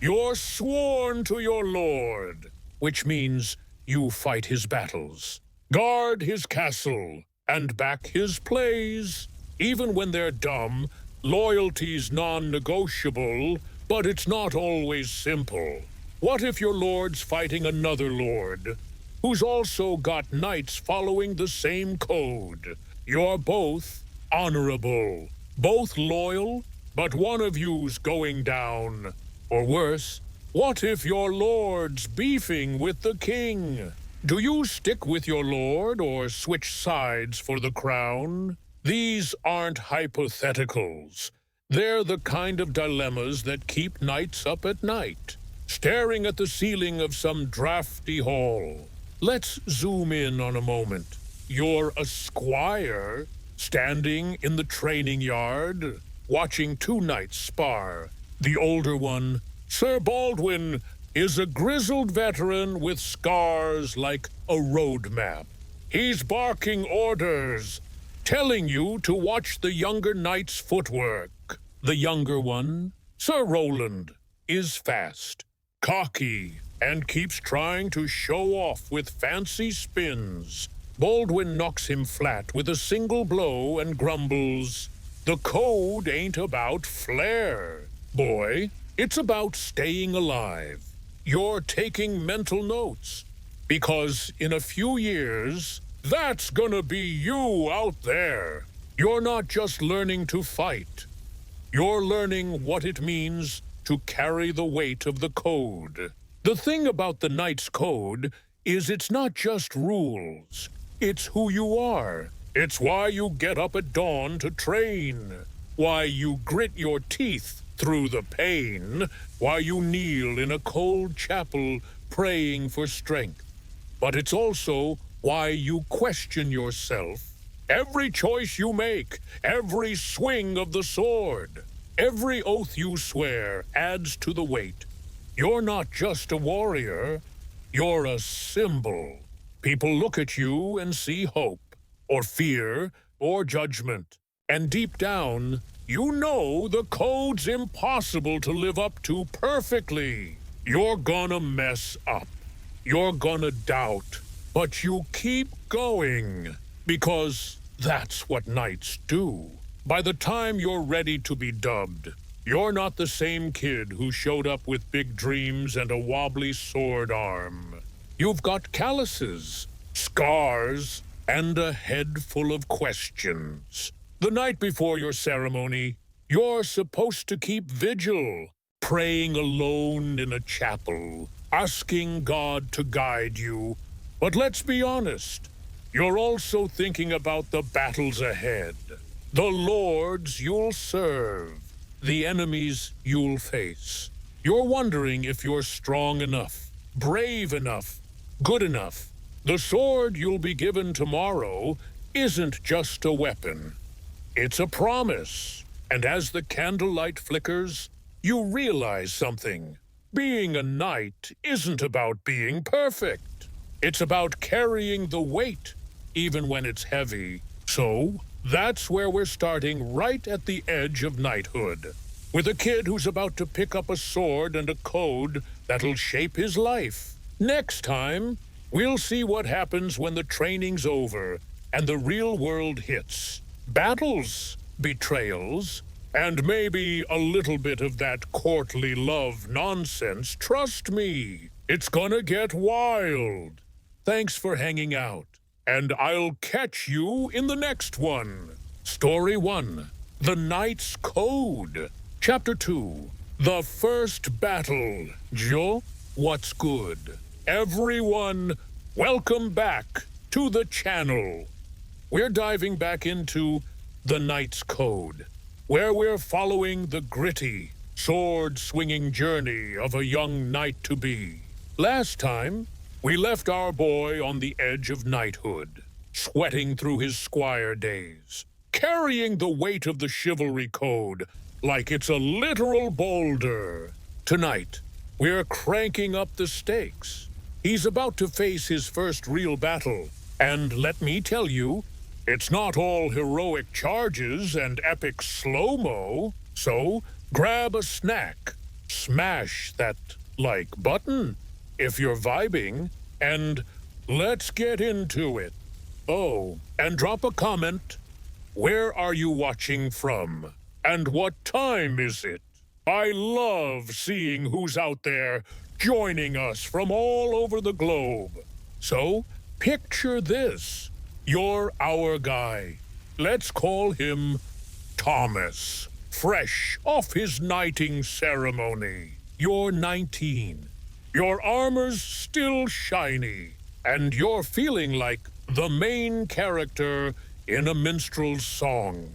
You're sworn to your lord, which means you fight his battles, guard his castle, and back his plays. Even when they're dumb, loyalty's non-negotiable, but it's not always simple. What if your lord's fighting another lord, who's also got knights following the same code? You're both honorable, both loyal, but one of you's going down. Or worse, what if your lord's beefing with the king? Do you stick with your lord or switch sides for the crown? These aren't hypotheticals. They're the kind of dilemmas that keep knights up at night, staring at the ceiling of some drafty hall. Let's zoom in on a moment. You're a squire, standing in the training yard, watching 2 knights spar. The older one, Sir Baldwin, is a grizzled veteran with scars like a road map. He's barking orders, telling you to watch the younger knight's footwork. The younger one, Sir Roland, is fast, cocky, and keeps trying to show off with fancy spins. Baldwin knocks him flat with a single blow and grumbles, "The code ain't about flair, boy. It's about staying alive. You're taking mental notes, because in a few years, that's gonna be you out there. You're not just learning to fight. You're learning what it means to carry the weight of the code." The thing about the Knight's Code is it's not just rules. It's who you are. It's why you get up at dawn to train, why you grit your teeth through the pain, why you kneel in a cold chapel praying for strength. But it's also why you question yourself. Every choice you make, every swing of the sword, every oath you swear adds to the weight. You're not just a warrior, you're a symbol. People look at you and see hope, or fear, or judgment. And deep down, you know the code's impossible to live up to perfectly. You're gonna mess up. You're gonna doubt. But you keep going, because that's what knights do. By the time you're ready to be dubbed, you're not the same kid who showed up with big dreams and a wobbly sword arm. You've got calluses, scars, and a head full of questions. The night before your ceremony, you're supposed to keep vigil, praying alone in a chapel, asking God to guide you. But let's be honest, you're also thinking about the battles ahead, the lords you'll serve, the enemies you'll face. You're wondering if you're strong enough, brave enough, good enough. The sword you'll be given tomorrow isn't just a weapon. It's a promise. And as the candlelight flickers, you realize something. Being a knight isn't about being perfect. It's about carrying the weight, even when it's heavy. So, that's where we're starting, right at the edge of knighthood, with a kid who's about to pick up a sword and a code that'll shape his life. Next time, we'll see what happens when the training's over and the real world hits. Battles, betrayals, and maybe a little bit of that courtly love nonsense. Trust me, it's gonna get wild. Thanks for hanging out, and I'll catch you in the next one. Story 1, The Knight's Code. Chapter 2, The First Battle. Joe, what's good? Everyone, welcome back to the channel. We're diving back into The Knight's Code, where we're following the gritty, sword-swinging journey of a young knight-to-be. Last time, we left our boy on the edge of knighthood, sweating through his squire days, carrying the weight of the chivalry code like it's a literal boulder. Tonight, we're cranking up the stakes. He's about to face his first real battle, and let me tell you, it's not all heroic charges and epic slow-mo. So, grab a snack, smash that like button if you're vibing, and let's get into it. Oh, and drop a comment. Where are you watching from? And what time is it? I love seeing who's out there joining us from all over the globe. So, picture this. You're our guy. Let's call him Thomas. Fresh off his knighting ceremony. You're 19. Your armor's still shiny. And you're feeling like the main character in a minstrel's song.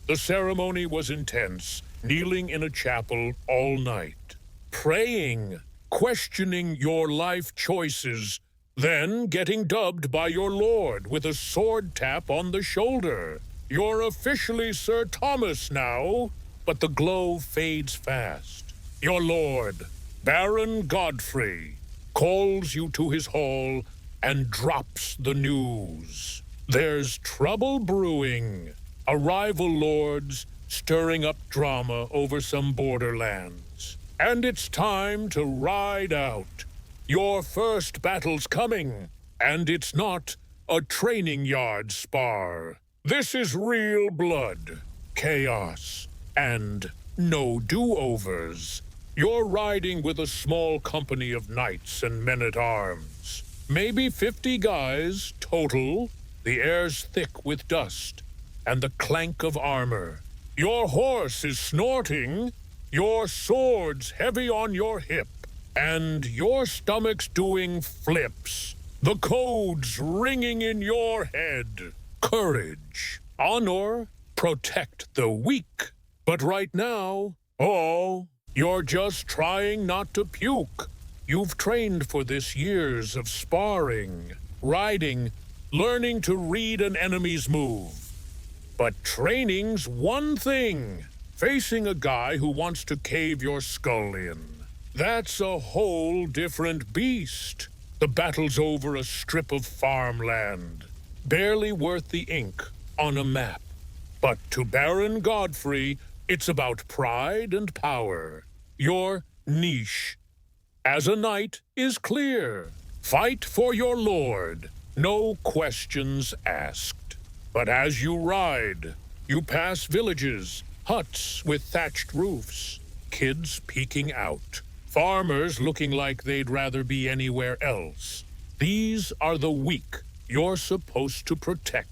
The ceremony was intense, kneeling in a chapel all night, praying, questioning your life choices, then getting dubbed by your lord with a sword tap on the shoulder. You're officially Sir Thomas now, but the glow fades fast. Your lord, Baron Godfrey calls you to his hall and drops the news. There's trouble brewing. A rival lord's stirring up drama over some borderlands. And it's time to ride out. Your first battle's coming, and it's not a training yard spar. This is real blood, chaos, and no do-overs. You're riding with a small company of knights and men-at-arms. Maybe 50 guys total. The air's thick with dust and the clank of armor. Your horse is snorting, your sword's heavy on your hip, and your stomach's doing flips. The code's ringing in your head. Courage, honor, protect the weak. But right now, you're just trying not to puke. You've trained for this years of sparring, riding, learning to read an enemy's move. But training's one thing. Facing a guy who wants to cave your skull in. That's a whole different beast. The battle's over a strip of farmland, barely worth the ink on a map. But to Baron Godfrey, it's about pride and power. Your niche as a knight is clear. Fight for your lord, no questions asked. But as you ride, you pass villages, huts with thatched roofs, kids peeking out, farmers looking like they'd rather be anywhere else. These are the weak you're supposed to protect.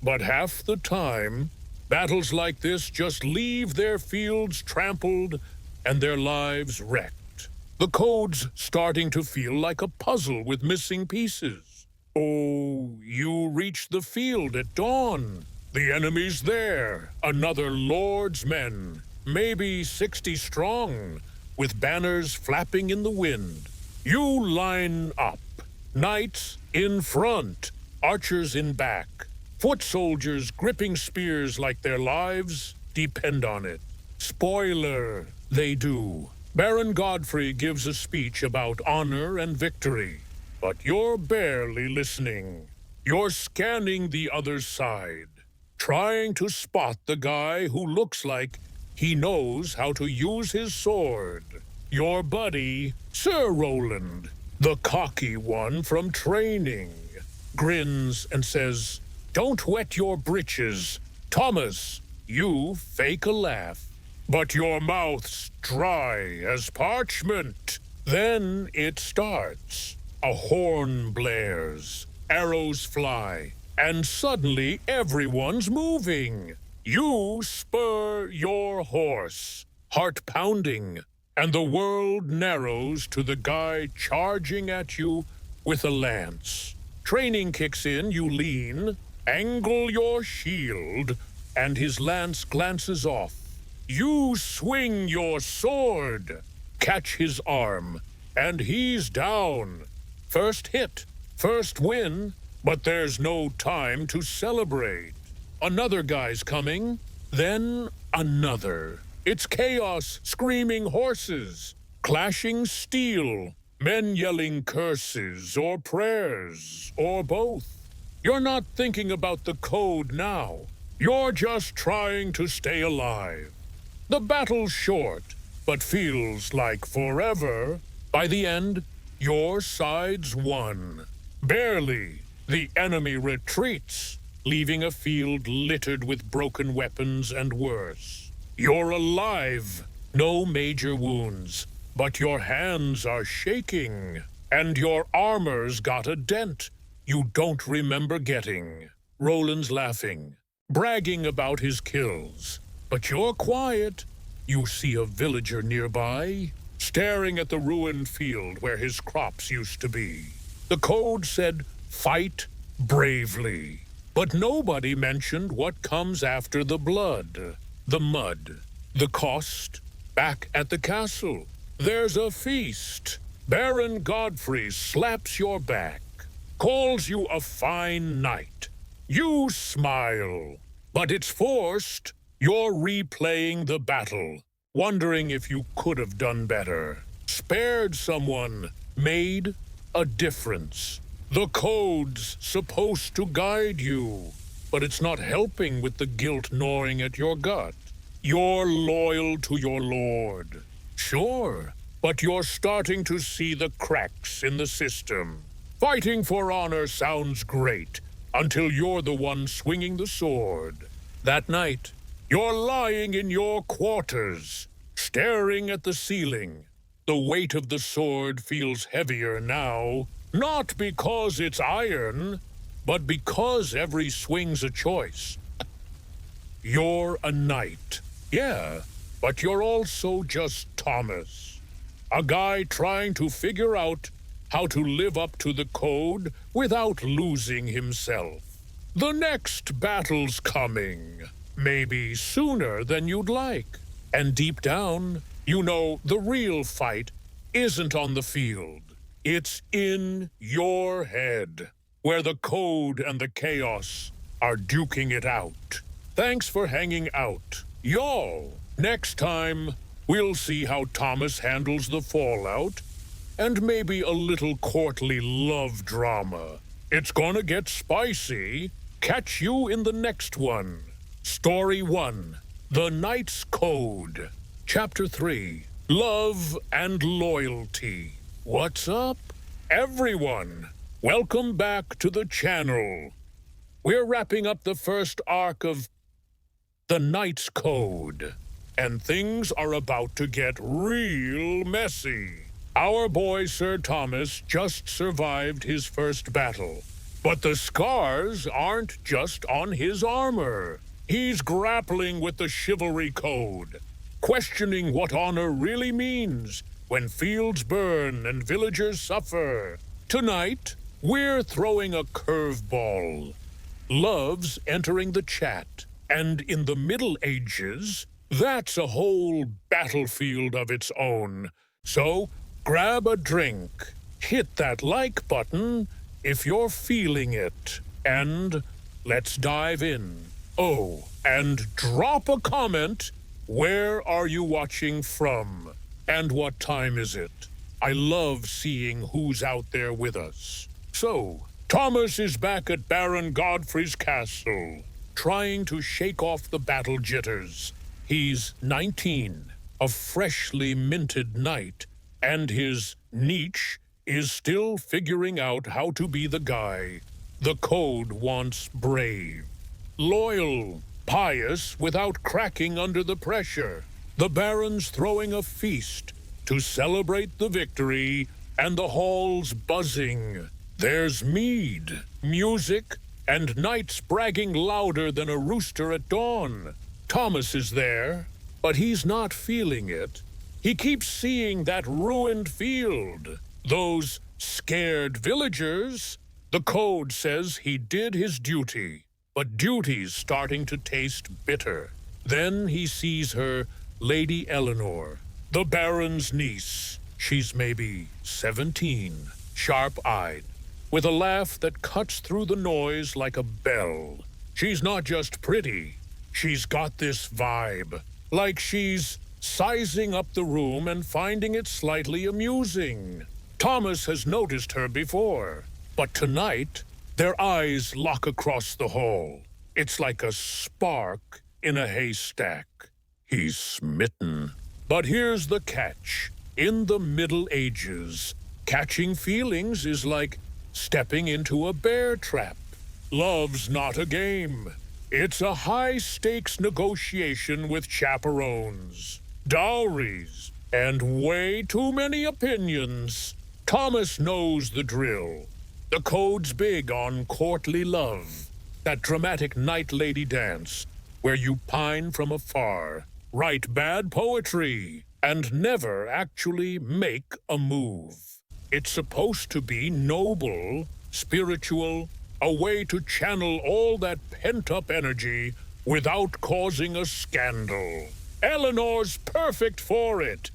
But half the time, battles like this just leave their fields trampled and their lives wrecked. The code's starting to feel like a puzzle with missing pieces. Oh, you reach the field at dawn. The enemy's there, another lord's men, maybe 60 strong, with banners flapping in the wind. You line up, knights in front, archers in back, foot soldiers gripping spears like their lives depend on it. Spoiler, they do. Baron Godfrey gives a speech about honor and victory, but you're barely listening. You're scanning the other side, trying to spot the guy who looks like he knows how to use his sword. Your buddy, Sir Roland, the cocky one from training, grins and says, "Don't wet your britches, Thomas." You fake a laugh, but your mouth's dry as parchment. Then it starts. A horn blares, arrows fly, and suddenly everyone's moving. You spur your horse, heart pounding, and the world narrows to the guy charging at you with a lance. Training kicks in, you lean, angle your shield, and his lance glances off. You swing your sword, catch his arm, and he's down. First hit, first win, but there's no time to celebrate. Another guy's coming, then another. It's chaos, screaming horses, clashing steel, men yelling curses or prayers or both. You're not thinking about the code now. You're just trying to stay alive. The battle's short, but feels like forever. By the end, your side's won. Barely. The enemy retreats, leaving a field littered with broken weapons and worse. You're alive. No major wounds, but your hands are shaking, and your armor's got a dent you don't remember getting. Roland's laughing, bragging about his kills. But you're quiet. You see a villager nearby, staring at the ruined field where his crops used to be. The code said, "Fight bravely." But nobody mentioned what comes after the blood, the mud, the cost. Back at the castle, there's a feast. Baron Godfrey slaps your back, calls you a fine knight. You smile, but it's forced. You're replaying the battle, wondering if you could have done better. spared someone, made a difference. The code's supposed to guide you, but it's not helping with the guilt gnawing at your gut. You're loyal to your lord. Sure, but you're starting to see the cracks in the system. Fighting for honor sounds great until you're the one swinging the sword. That night, you're lying in your quarters, staring at the ceiling. The weight of the sword feels heavier now, not because it's iron, but because every swing's a choice. You're a knight, yeah, but you're also just Thomas. A guy trying to figure out how to live up to the code without losing himself. The next battle's coming, maybe sooner than you'd like. And deep down, you know the real fight isn't on the field. It's in your head, where the code and the chaos are duking it out. Thanks for hanging out, y'all. Next time, we'll see how Thomas handles the fallout and maybe a little courtly love drama. It's gonna get spicy. Catch you in the next one. Story 1, The Knight's Code. Chapter 3, Love and Loyalty. What's up, everyone? Welcome back to the channel. We're wrapping up the first arc of The Knight's Code, and things are about to get real messy. Our boy Sir Thomas just survived his first battle, but the scars aren't just on his armor. He's grappling with the chivalry code, questioning what honor really means when fields burn and villagers suffer. Tonight, we're throwing a curveball. Love's entering the chat, and in the Middle Ages, that's a whole battlefield of its own. So, grab a drink, hit that like button if you're feeling it, and let's dive in. Oh, and drop a comment. Where are you watching from? And what time is it? I love seeing who's out there with us. So, Thomas is back at Baron Godfrey's castle, trying to shake off the battle jitters. He's 19, a freshly minted knight, and his niche is still figuring out how to be the guy the code wants brave. Loyal, pious without cracking under the pressure. The Baron's throwing a feast to celebrate the victory, and the hall's buzzing. There's mead, music, and knights bragging louder than a rooster at dawn. Thomas is there, but he's not feeling it. He keeps seeing that ruined field, those scared villagers. The code says he did his duty, but duty's starting to taste bitter. Then he sees her, Lady Eleanor, the Baron's niece. She's maybe 17, sharp-eyed, with a laugh that cuts through the noise like a bell. She's not just pretty, she's got this vibe, like she's sizing up the room and finding it slightly amusing. Thomas has noticed her before, but tonight, their eyes lock across the hall. It's like a spark in a haystack. He's smitten. But here's the catch. In the Middle Ages, catching feelings is like stepping into a bear trap. Love's not a game. It's a high-stakes negotiation with chaperones, dowries, and way too many opinions. Thomas knows the drill. The code's big on courtly love, that dramatic knight-lady dance where you pine from afar, write bad poetry, and never actually make a move. It's supposed to be noble, spiritual, a way to channel all that pent-up energy without causing a scandal. Eleanor's perfect for it.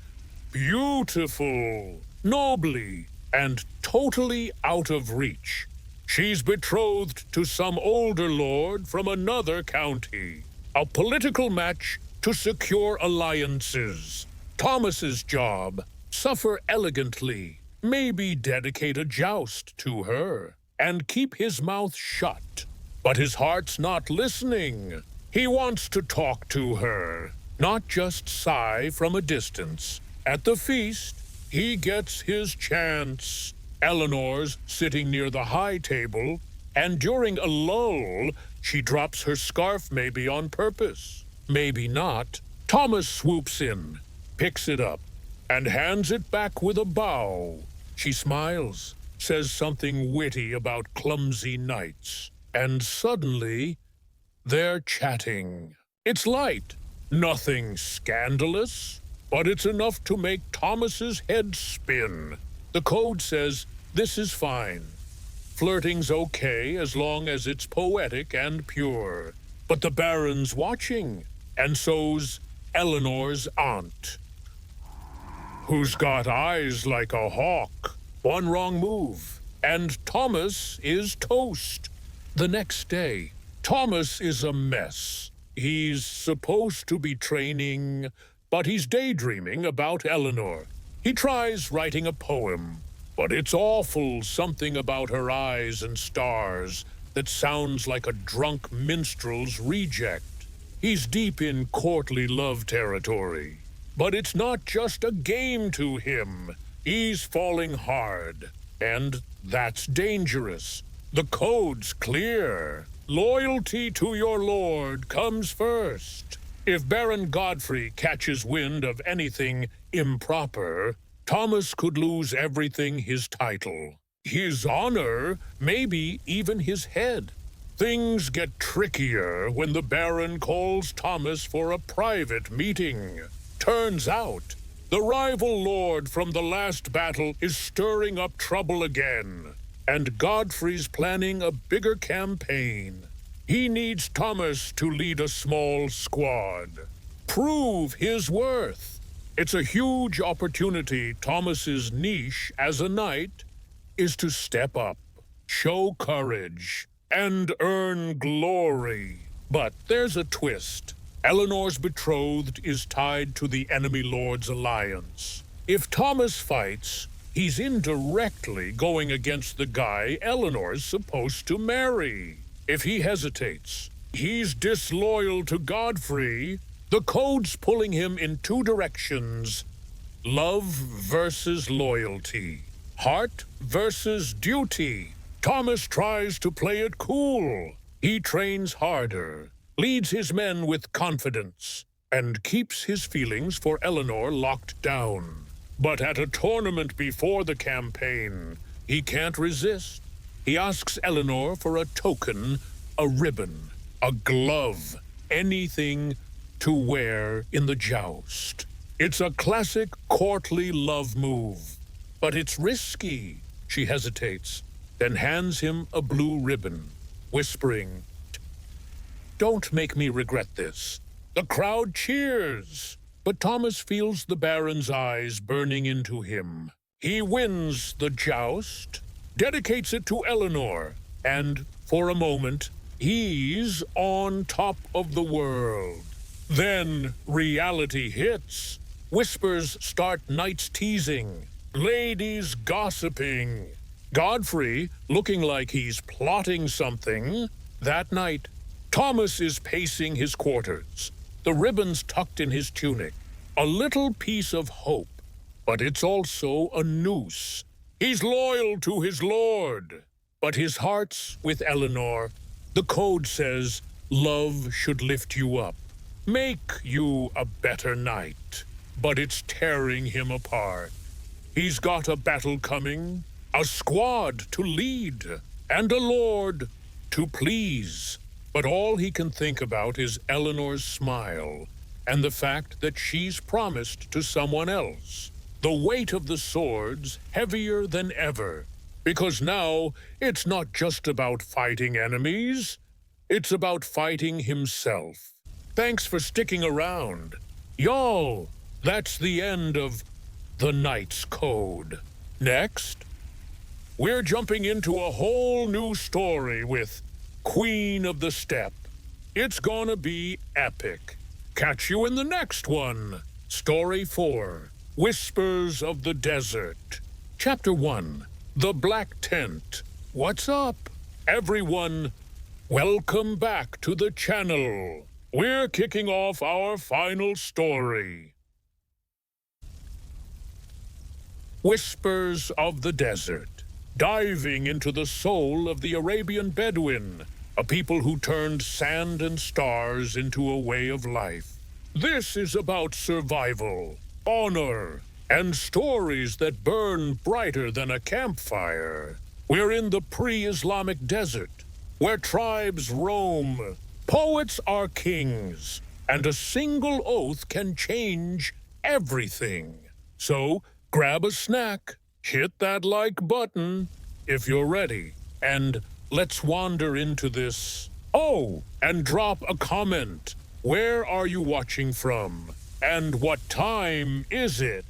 Beautiful, nobly, and totally out of reach. She's betrothed to some older lord from another county. A political match to secure alliances. Thomas's job, suffer elegantly, maybe dedicate a joust to her, and keep his mouth shut. But his heart's not listening. He wants to talk to her, not just sigh from a distance. At the feast, he gets his chance. Eleanor's sitting near the high table, and during a lull, she drops her scarf maybe on purpose. Maybe not. Thomas swoops in, picks it up, and hands it back with a bow. She smiles, says something witty about clumsy knights, and suddenly they're chatting. It's light, nothing scandalous, but it's enough to make Thomas's head spin. The code says this is fine. Flirting's okay as long as it's poetic and pure. But the Baron's watching, and so's Eleanor's aunt, who's got eyes like a hawk. One wrong move, and Thomas is toast. The next day, Thomas is a mess. He's supposed to be training, but he's daydreaming about Eleanor. He tries writing a poem, but it's awful, something about her eyes and stars that sounds like a drunk minstrel's reject. He's deep in courtly love territory. But it's not just a game to him. He's falling hard, and that's dangerous. The code's clear. Loyalty to your lord comes first. If Baron Godfrey catches wind of anything improper, Thomas could lose everything: his title, his honor, maybe even his head. Things get trickier when the Baron calls Thomas for a private meeting. Turns out, the rival lord from the last battle is stirring up trouble again, and Godfrey's planning a bigger campaign. He needs Thomas to lead a small squad. Prove his worth. It's a huge opportunity. Thomas's niche as a knight is to step up, show courage, and earn glory. But there's a twist. Eleanor's betrothed is tied to the enemy lord's alliance. If Thomas fights, he's indirectly going against the guy Eleanor's supposed to marry. If he hesitates, he's disloyal to Godfrey. The code's pulling him in two directions: love versus loyalty, heart versus duty. Thomas tries to play it cool. He trains harder, leads his men with confidence, and keeps his feelings for Eleanor locked down. But at a tournament before the campaign, he can't resist. He asks Eleanor for a token, a ribbon, a glove, anything to wear in the joust. It's a classic courtly love move, but it's risky. She hesitates, then hands him a blue ribbon, whispering, "Don't make me regret this." The crowd cheers, but Thomas feels the Baron's eyes burning into him. He wins the joust, dedicates it to Eleanor, and for a moment, he's on top of the world. Then reality hits. Whispers start knights teasing, ladies gossiping. Godfrey looking like he's plotting something. That night, Thomas is pacing his quarters, the ribbons tucked in his tunic. A little piece of hope, but it's also a noose. He's loyal to his lord, but his heart's with Eleanor. The code says love should lift you up, make you a better knight, but it's tearing him apart. He's got a battle coming, a squad to lead, and a lord to please. But all he can think about is Eleanor's smile and the fact that she's promised to someone else. The weight of the sword's heavier than ever, because now it's not just about fighting enemies, it's about fighting himself. Thanks for sticking around. Y'all, that's the end of The Knight's Code. Next, we're jumping into a whole new story with Queen of the Steppe. It's gonna be epic. Catch you in the next one. Story 4. Whispers of the Desert. Chapter 1. The Black Tent. What's up, everyone? Welcome back to the channel. We're kicking off our final story. Whispers of the Desert. Diving into the soul of the Arabian Bedouin, a people who turned sand and stars into a way of life. This is about survival, honor, and stories that burn brighter than a campfire. We're in the pre-Islamic desert, where tribes roam, poets are kings, and a single oath can change everything. So, grab a snack, hit that like button if you're ready, and let's wander into this. Oh, and drop a comment. Where are you watching from? And what time is it?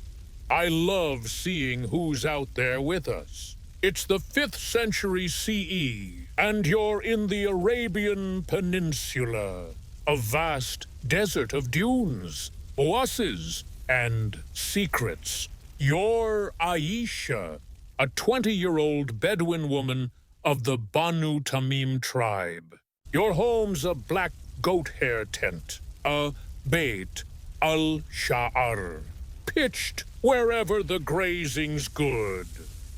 I love seeing who's out there with us. It's the 5th century CE, and you're in the Arabian Peninsula, a vast desert of dunes, oases, and secrets. You're Aisha, a 20-year-old Bedouin woman of the Banu Tamim tribe. Your home's a black goat hair tent, a Beit al-Sha'ar, pitched wherever the grazing's good.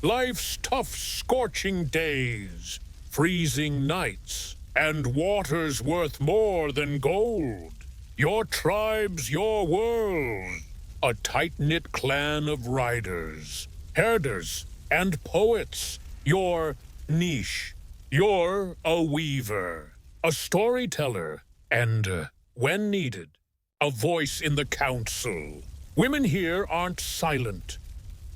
Life's tough, scorching days, freezing nights, and water's worth more than gold. Your tribe's your world. A tight-knit clan of riders, herders, and poets. Your niche. You're a weaver, a storyteller, and, when needed, a voice in the council. Women here aren't silent.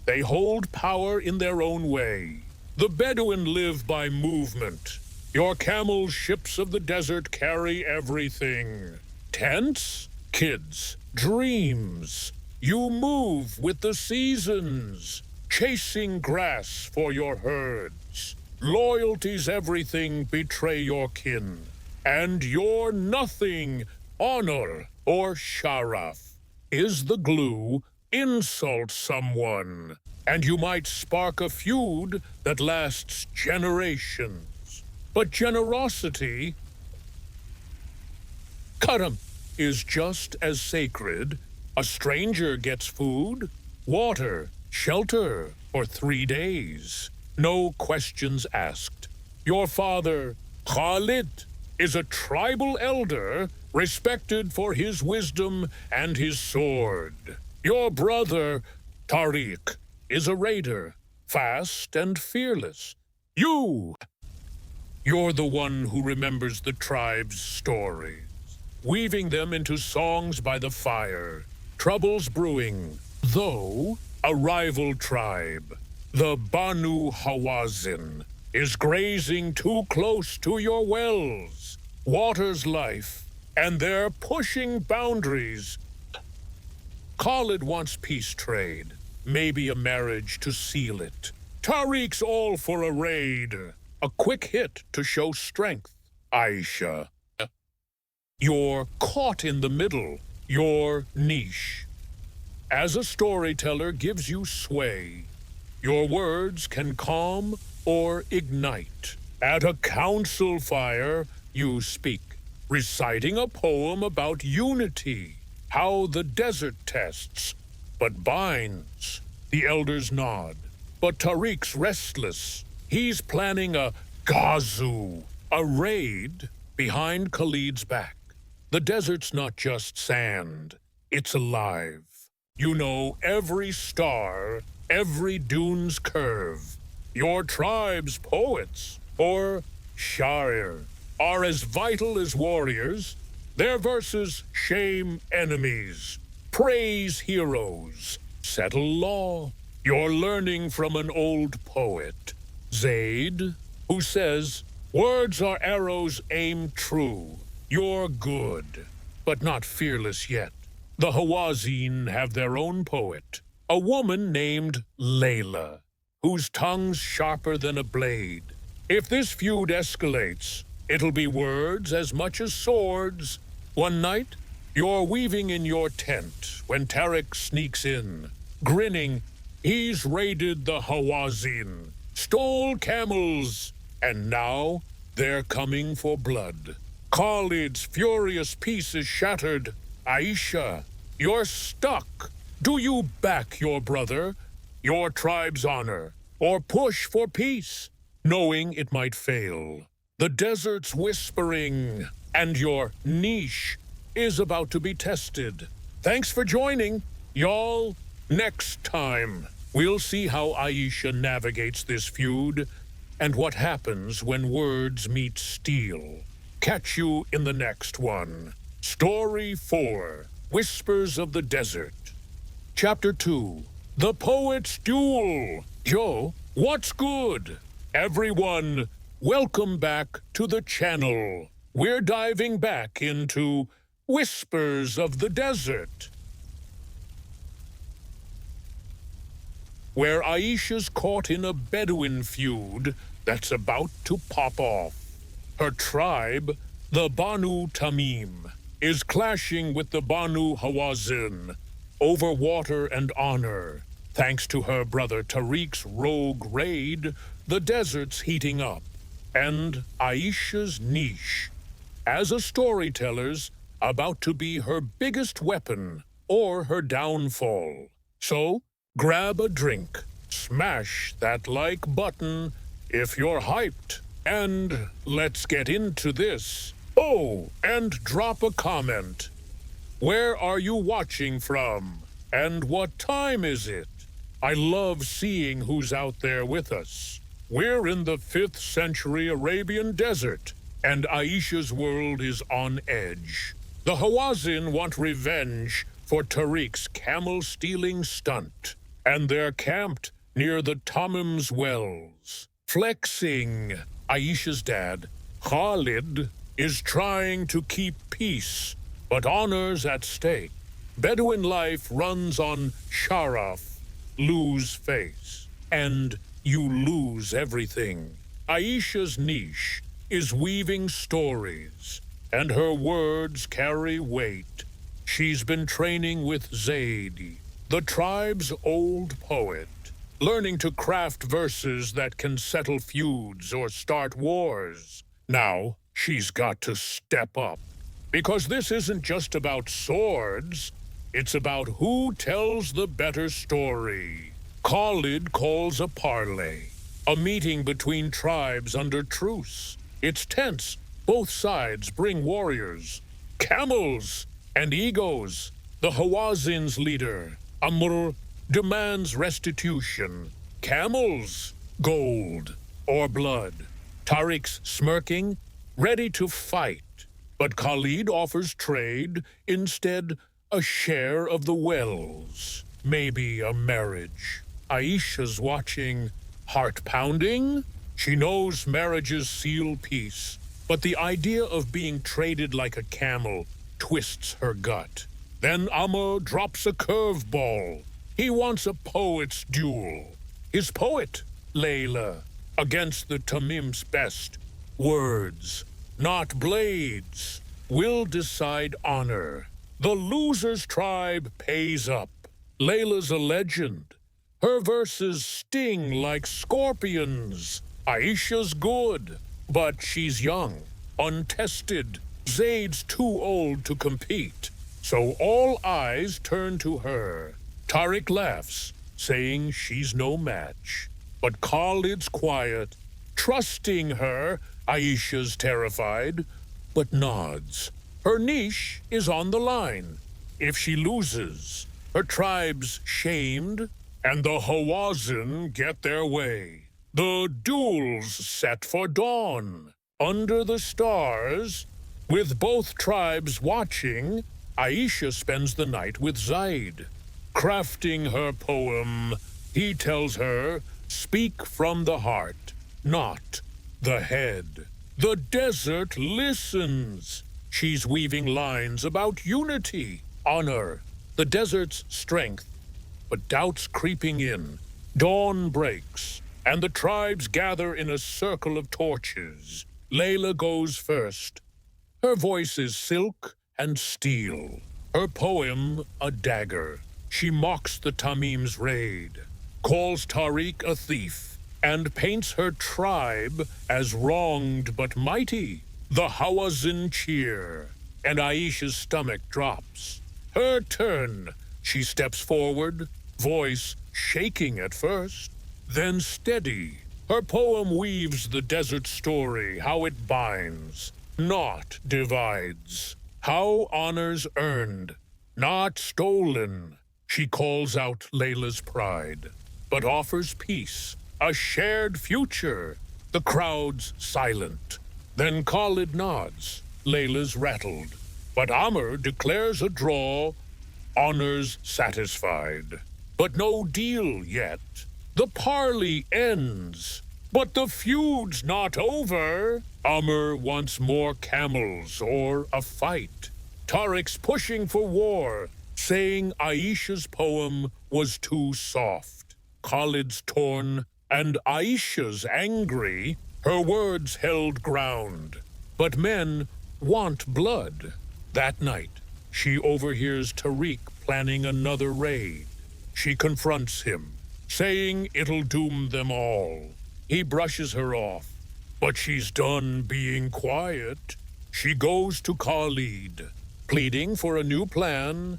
They hold power in their own way. The Bedouin live by movement. Your camel ships of the desert carry everything. Tents, kids, dreams. You move with the seasons, chasing grass for your herds. Loyalty's everything, betray your kin. And your nothing, honor or sharaf, is the glue, insult someone, and you might spark a feud that lasts generations. But generosity, karam, is just as sacred. A stranger gets food, water, shelter for 3 days. No questions asked. Your father, Khalid, is a tribal elder, respected for his wisdom and his sword. Your brother, Tariq, is a raider, fast and fearless. You're the one who remembers the tribe's stories, weaving them into songs by the fire. Troubles brewing, though a rival tribe, the Banu Hawazin, is grazing too close to your wells. Water's life, and they're pushing boundaries. Khalid wants peace trade, maybe a marriage to seal it. Tariq's all for a raid, a quick hit to show strength. Aisha, you're caught in the middle. Your niche, as a storyteller, gives you sway. Your words can calm or ignite. At a council fire, you speak, reciting a poem about unity, how the desert tests, but binds. The elders nod, but Tariq's restless. He's planning a gazoo, a raid, behind Khalid's back. The desert's not just sand, it's alive. You know every star, every dune's curve. Your tribe's poets, or shair, are as vital as warriors. Their verses shame enemies, praise heroes, settle law. You're learning from an old poet, Zaid, who says, words are arrows aimed true. You're good, but not fearless yet. The Hawazin have their own poet, a woman named Layla, whose tongue's sharper than a blade. If this feud escalates, it'll be words as much as swords. One night, you're weaving in your tent when Tariq sneaks in. grinning. He's raided the Hawazin, stole camels, and now they're coming for blood. Khalid's furious peace is shattered. Aisha, you're stuck. Do you back your brother, your tribe's honor, or push for peace, knowing it might fail? The desert's whispering, and your niche is about to be tested. Thanks for joining, y'all. Next time, we'll see how Aisha navigates this feud and what happens when words meet steel. Catch you in the next one. Story 4, Whispers of the Desert. Chapter 2, The Poet's Duel. Yo, what's good? Everyone, welcome back to the channel. We're diving back into Whispers of the Desert, where Aisha's caught in a Bedouin feud that's about to pop off. Her tribe, the Banu Tamim, is clashing with the Banu Hawazin over water and honor. Thanks to her brother Tariq's rogue raid, the desert's heating up, and Aisha's niche as a storyteller's about to be her biggest weapon or her downfall. So, grab a drink, smash that like button if you're hyped, and let's get into this. Oh, and drop a comment. Where are you watching from? And what time is it? I love seeing who's out there with us. We're in the 5th century Arabian desert, and Aisha's world is on edge. The Hawazin want revenge for Tariq's camel-stealing stunt, and they're camped near the Tamim's wells. Flexing, Aisha's dad, Khalid, is trying to keep peace, but honor's at stake. Bedouin life runs on sharaf, lose face, and you lose everything. Aisha's niche is weaving stories, and her words carry weight. She's been training with Zaidi, the tribe's old poet, learning to craft verses that can settle feuds or start wars. Now, she's got to step up, because this isn't just about swords, it's about who tells the better story. Khalid calls a parley, a meeting between tribes under truce. It's tense. Both sides bring warriors, camels, and egos. The Hawazin's leader, Amr, demands restitution. Camels, gold, or blood. Tariq's smirking, ready to fight. But Khalid offers trade, instead a share of the wells. Maybe a marriage. Aisha's watching, heart pounding. She knows marriages seal peace, but the idea of being traded like a camel twists her gut. Then Amr drops a curveball. He wants a poet's duel. His poet, Layla, against the Tamim's best. Words, not blades, will decide honor. The loser's tribe pays up. Layla's a legend. Her verses sting like scorpions. Aisha's good, but she's young, untested. Zaid's too old to compete, so all eyes turn to her. Tariq laughs, saying she's no match. But Khalid's quiet, trusting her. Aisha's terrified, but nods. Her niche is on the line. If she loses, her tribe's shamed, and the Hawazin get their way. The duel's set for dawn. Under the stars, with both tribes watching, Aisha spends the night with Zaid. Crafting her poem, he tells her, speak from the heart, not the head. The desert listens. She's weaving lines about unity, honor, the desert's strength. But doubt's creeping in. Dawn breaks, and the tribes gather in a circle of torches. Layla goes first. Her voice is silk and steel. Her poem, a dagger. She mocks the Tamim's raid, calls Tariq a thief, and paints her tribe as wronged but mighty. The Hawazin cheer, and Aisha's stomach drops. Her turn. She steps forward, voice shaking at first, then steady. Her poem weaves the desert story, how it binds, not divides. How honors earned, not stolen. She calls out Layla's pride, but offers peace, a shared future. The crowd's silent. Then Khalid nods, Layla's rattled. But Amr declares a draw, honors satisfied. But no deal yet. The parley ends, but the feud's not over. Amr wants more camels or a fight. Tariq's pushing for war, saying Aisha's poem was too soft. Khalid's torn, and Aisha's angry. Her words held ground, but men want blood. That night, she overhears Tariq planning another raid. She confronts him, saying it'll doom them all. He brushes her off, but she's done being quiet. She goes to Khalid, pleading for a new plan,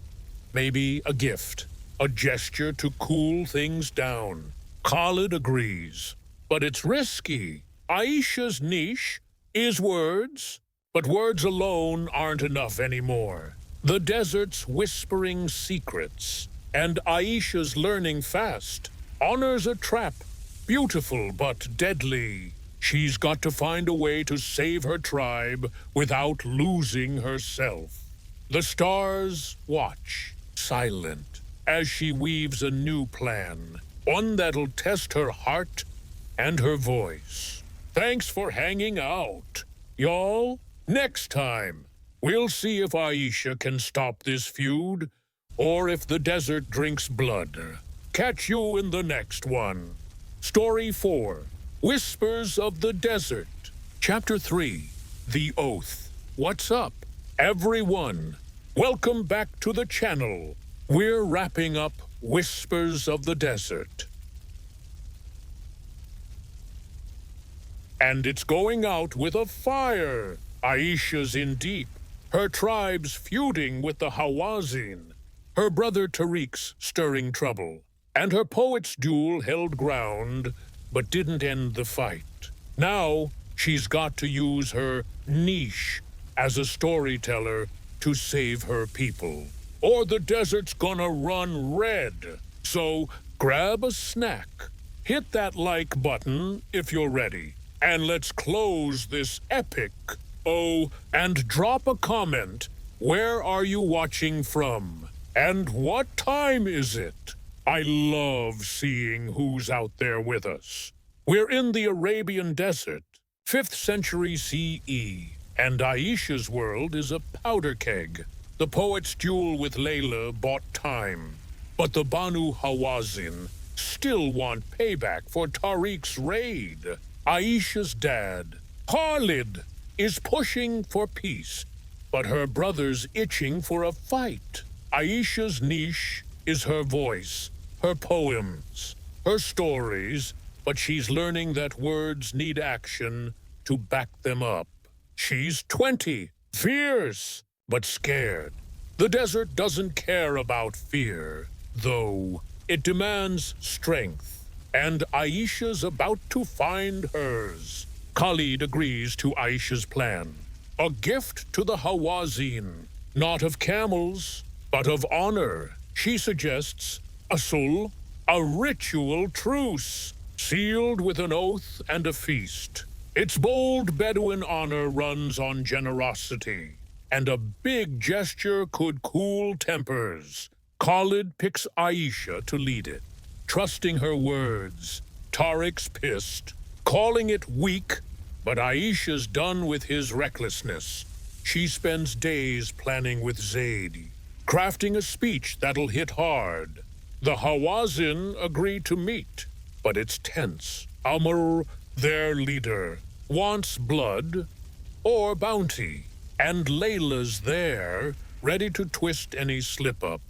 maybe a gift, a gesture to cool things down. Khalid agrees, but it's risky. Aisha's niche is words, but words alone aren't enough anymore. The desert's whispering secrets, and Aisha's learning fast. Honor's a trap, beautiful but deadly. She's got to find a way to save her tribe without losing herself. The stars watch, silent, as she weaves a new plan, one that'll test her heart and her voice. Thanks for hanging out, y'all. Next time, we'll see if Aisha can stop this feud, or if the desert drinks blood. Catch you in the next one. Story 4, Whispers of the Desert. Chapter 3, The Oath. What's up, everyone? Welcome back to the channel. We're wrapping up Whispers of the Desert. And it's going out with a fire. Aisha's in deep, her tribe's feuding with the Hawazin, her brother Tariq's stirring trouble, and her poet's duel held ground, but didn't end the fight. Now she's got to use her niche as a storyteller to save her people, or the desert's gonna run red. So grab a snack, hit that like button if you're ready, and let's close this epic. Oh, and drop a comment. Where are you watching from? And what time is it? I love seeing who's out there with us. We're in the Arabian Desert, 5th century CE, and Aisha's world is a powder keg. The poet's duel with Layla bought time, but the Banu Hawazin still want payback for Tariq's raid. Aisha's dad, Khalid, is pushing for peace, but her brother's itching for a fight. Aisha's niche is her voice, her poems, her stories, but she's learning that words need action to back them up. She's 20, fierce, but scared. The desert doesn't care about fear, though it demands strength, and Aisha's about to find hers. Khalid agrees to Aisha's plan, a gift to the Hawazin, not of camels, but of honor. She suggests a sul, a ritual truce, sealed with an oath and a feast. Its bold Bedouin honor runs on generosity, and a big gesture could cool tempers. Khalid picks Aisha to lead it, trusting her words. Tariq's pissed, calling it weak, but Aisha's done with his recklessness. She spends days planning with Zayd, crafting a speech that'll hit hard. The Hawazin agree to meet, but it's tense. Amr, their leader, wants blood or bounty, and Layla's there, ready to twist any slip-up.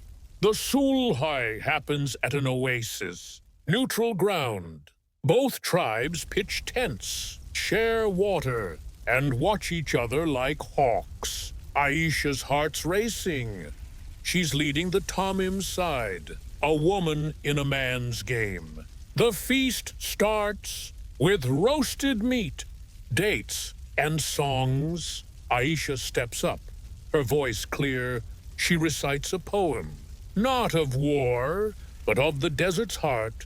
The sulhai happens at an oasis, neutral ground. Both tribes pitch tents, share water, and watch each other like hawks. Aisha's heart's racing. She's leading the Tamim side, a woman in a man's game. The feast starts with roasted meat, dates, and songs. Aisha steps up, her voice clear. She recites a poem, not of war, but of the desert's heart,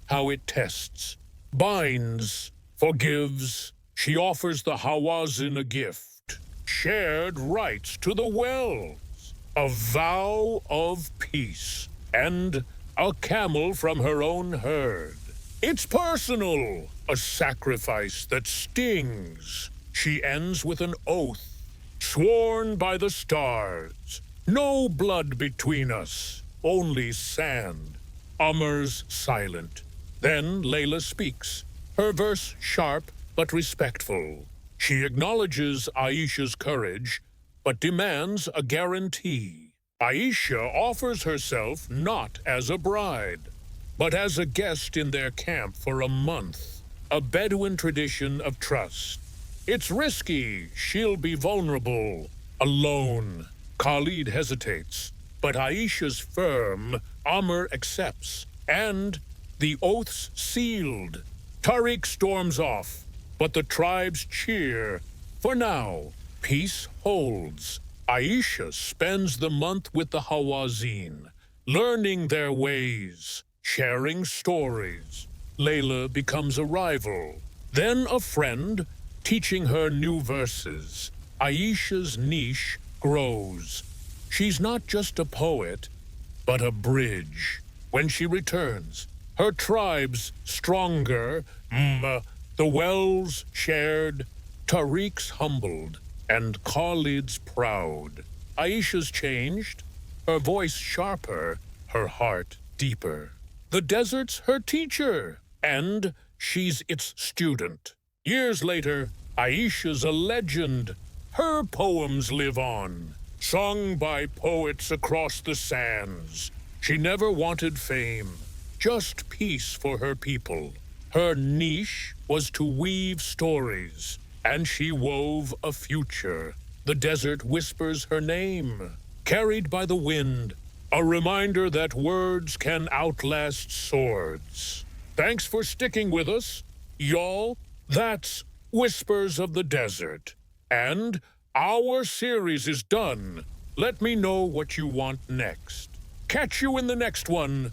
how it tests, binds, forgives. She offers the Hawazin a gift, shared rights to the wells, a vow of peace, and a camel from her own herd. It's personal, a sacrifice that stings. She ends with an oath, sworn by the stars. No blood between us, only sand. Amar's silent. Then Layla speaks, her verse sharp but respectful. She acknowledges Aisha's courage, but demands a guarantee. Aisha offers herself not as a bride, but as a guest in their camp for a month, a Bedouin tradition of trust. It's risky, she'll be vulnerable, alone. Khalid hesitates, but Aisha's firm. Amr accepts, and the oath's sealed. Tariq storms off, but the tribes cheer. For now, peace holds. Aisha spends the month with the Hawazin, learning their ways, sharing stories. Layla becomes a rival, then a friend, teaching her new verses. Aisha's niche grows. She's not just a poet, but a bridge. When she returns, her tribe's stronger, the wells shared, Tariq's humbled, and Khalid's proud. Aisha's changed, her voice sharper, her heart deeper. The desert's her teacher, and she's its student. Years later, Aisha's a legend. Her poems live on, sung by poets across the sands. She never wanted fame, just peace for her people. Her niche was to weave stories, and she wove a future. The desert whispers her name, carried by the wind, a reminder that words can outlast swords. Thanks for sticking with us, y'all. That's Whispers of the Desert. And our series is done. Let me know what you want next. Catch you in the next one.